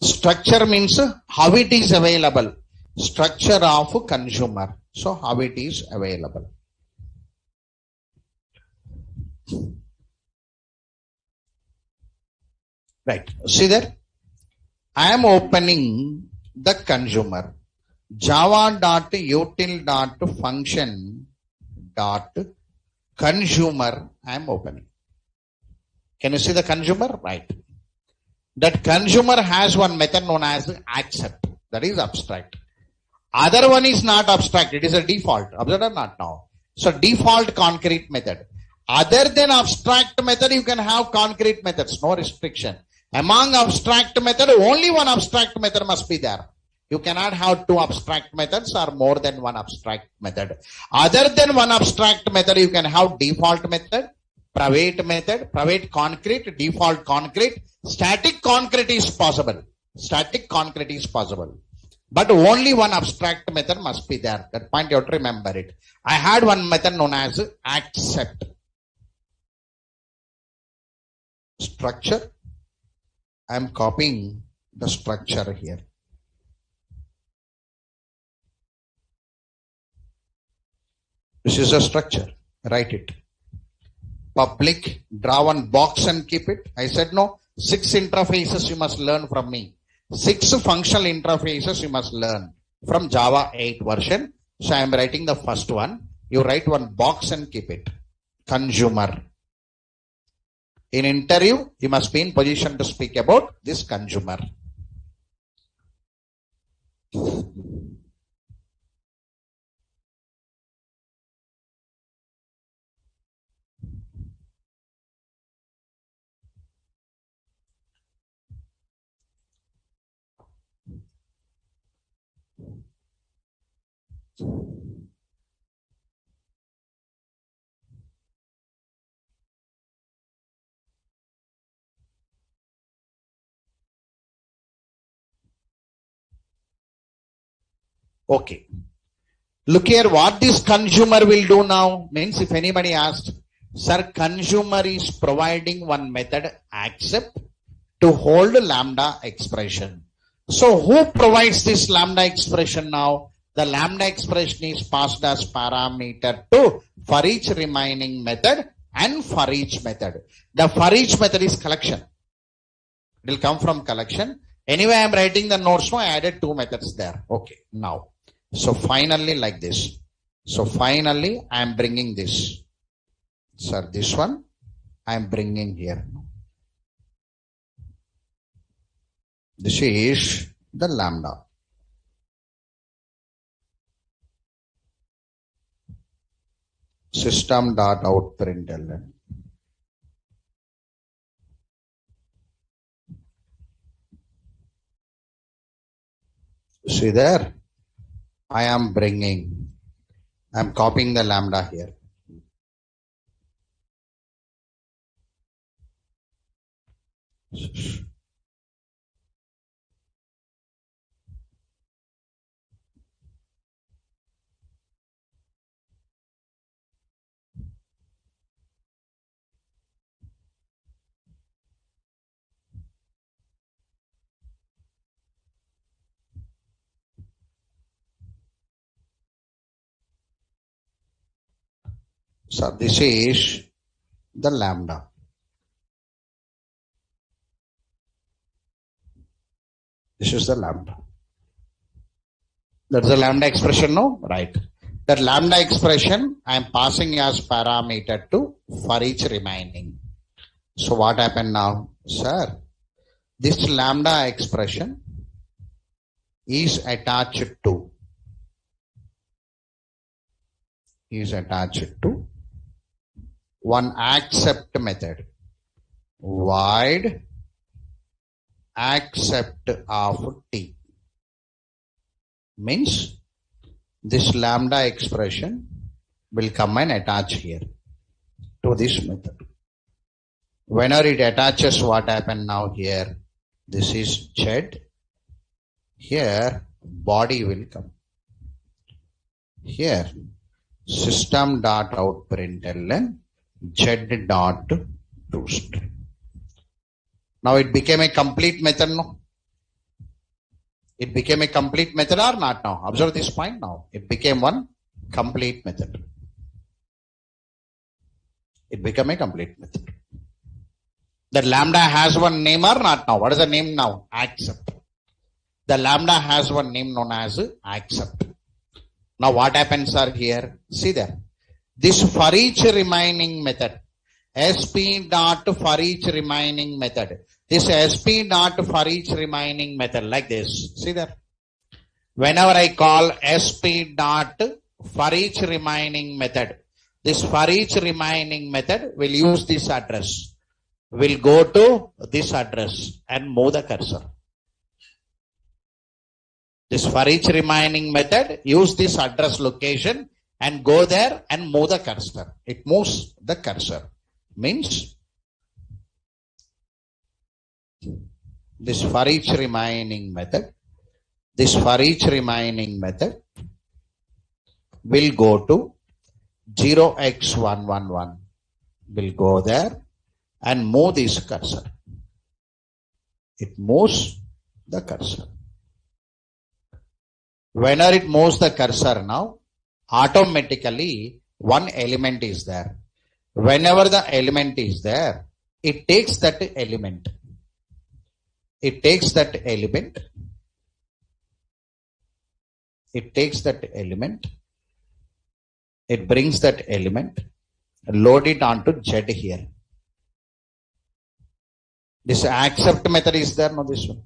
A: Structure means how it is available. Structure of consumer. So, how it is available. Right. See there? I am opening the consumer. Java.util.function consumer I am opening. Can you see the consumer? Right. That consumer has one method known as accept. That is abstract. Other one is not abstract. It is a default. Observe or not now? So default concrete method. Other than abstract method, you can have concrete methods. No restriction. Among abstract method, only one abstract method must be there. You cannot have two abstract methods or more than one abstract method. Other than one abstract method, you can have default method, private concrete, default concrete, static concrete is possible. Static concrete is possible. But only one abstract method must be there. That point you have to remember it. I had one method known as accept. Structure. I am copying the structure here. This is a structure. Write it. Public, draw one box and keep it. I said no. 6 interfaces you must learn from me. 6 functional interfaces you must learn from Java 8 version. So I am writing the first one. You write one box and keep it. Consumer. In interview, you must be in position to speak about this consumer. Okay. Look here, what this consumer will do now means if anybody asked, sir, consumer is providing one method accept to hold lambda expression. So who provides this lambda expression now? The lambda expression is passed as parameter to for each remaining method and for each method. The for each method is collection. It will come from collection. Anyway, I am writing the notes now. I added 2 methods there. Okay, now. So finally like this. So finally I am bringing this. Sir, this one I am bringing here. This is the lambda. System.out.println. See there? I am copying the lambda here. So this is the lambda. This is the lambda. That's the lambda expression, no? Right. That lambda expression I am passing as parameter to for each remaining. So what happened now? Sir, this lambda expression is attached to one accept method. Void accept of t. Means this lambda expression will come and attach here to this method. Whenever it attaches, what happened now here? This is z. Here body will come. Here system.out.println z.toString. Now it became a complete method, no? It became a complete method or not now? Observe this point now. It became one complete method. It became a complete method. The lambda has one name or not now? What is the name now? Accept. The lambda has one name known as accept. Now what happens are here? See there. This for each remaining method. SP dot for each remaining method. This SP dot for each remaining method like this. See there. Whenever I call sp dot for each remaining method, this for each remaining method will use this address, will go to this address and move the cursor. This for each remaining method use this address location and go there and move the cursor. It moves the cursor. Means this for each remaining method, this for each remaining method will go to 0x111, will go there and move this cursor. It moves the cursor. Whenever it moves the cursor now, automatically one element is there. Whenever the element is there, it takes that element. It takes that element. It takes that element. It brings that element, load it onto Z here. This accept method is there, no, this one.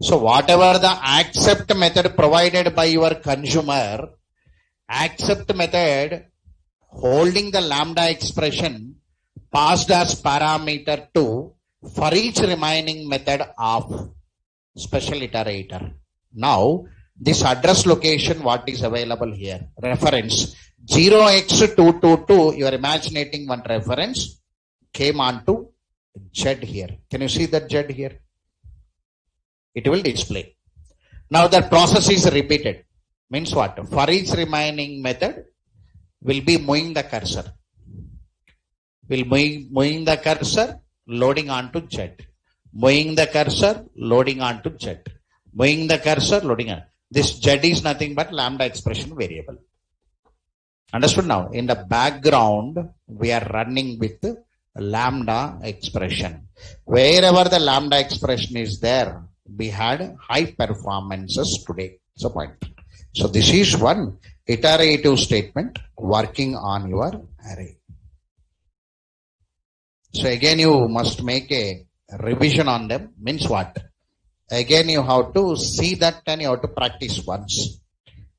A: So whatever the accept method provided by your consumer, accept method holding the lambda expression passed as parameter to for each remaining method of special iterator. Now this address location, what is available here? Reference 0x222, you are imaginating one reference came onto Z here. Can you see that Z here? It will display. Now that process is repeated. Means what? For each remaining method will be moving the cursor. Will moving the cursor, loading onto Z. Moving the cursor, loading onto Z. Moving the cursor, loading on. This Z is nothing but lambda expression variable. Understood now? In the background, we are running with lambda expression. Wherever the lambda expression is there, we had high performances today. So point. So this is one iterative statement working on your array. So again, you must make a revision on them. Means what? Again, you have to see that and you have to practice once.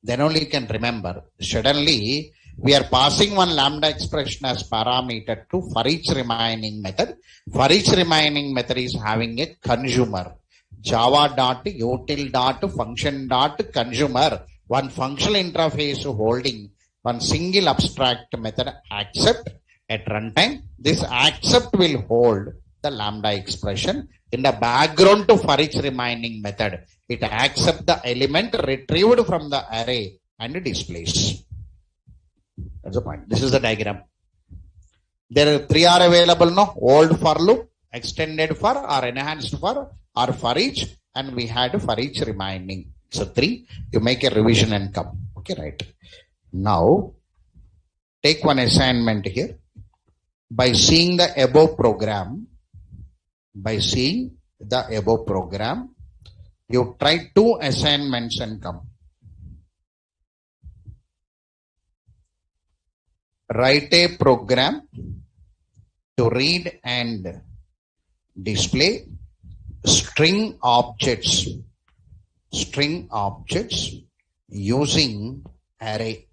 A: Then only you can remember. Suddenly, we are passing one lambda expression as parameter to for each remaining method. For each remaining method is having a consumer. Java.util.function.consumer. One functional interface holding one single abstract method accept at runtime. This accept will hold the lambda expression. In the background to for each remaining method, it accepts the element retrieved from the array and displays. That's the point. This is the diagram. There are three are available now. Old for loop, extended for or enhanced for or for each, and we had for each remaining. So three, you make a revision and come. Okay, right. Now, take one assignment here. By seeing the above program, you try two assignments and come. Write a program to read and display string objects using array.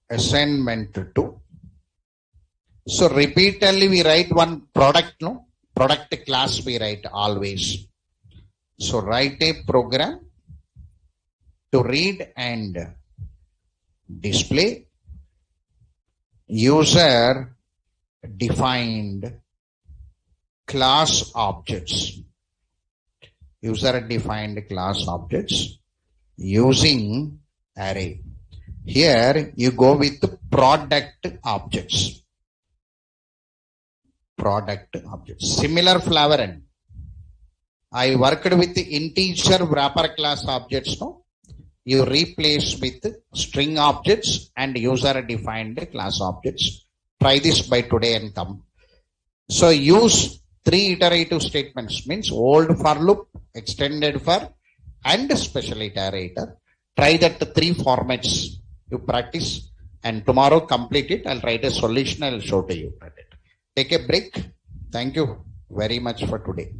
A: Assignment 2. So repeatedly we write one product, no? Product class we write always. So write a program to read and display user defined class objects. User defined class objects using array. Here you go with product objects. Similar flavor end. I worked with the integer wrapper class objects. No, you replace with string objects and user defined class objects. Try this by today and come. So use three iterative statements. Means old for loop, extended for, and special iterator. Try that three formats. You practice and tomorrow complete it. I'll write a solution. I'll show to you. Take a break. Thank you very much for today.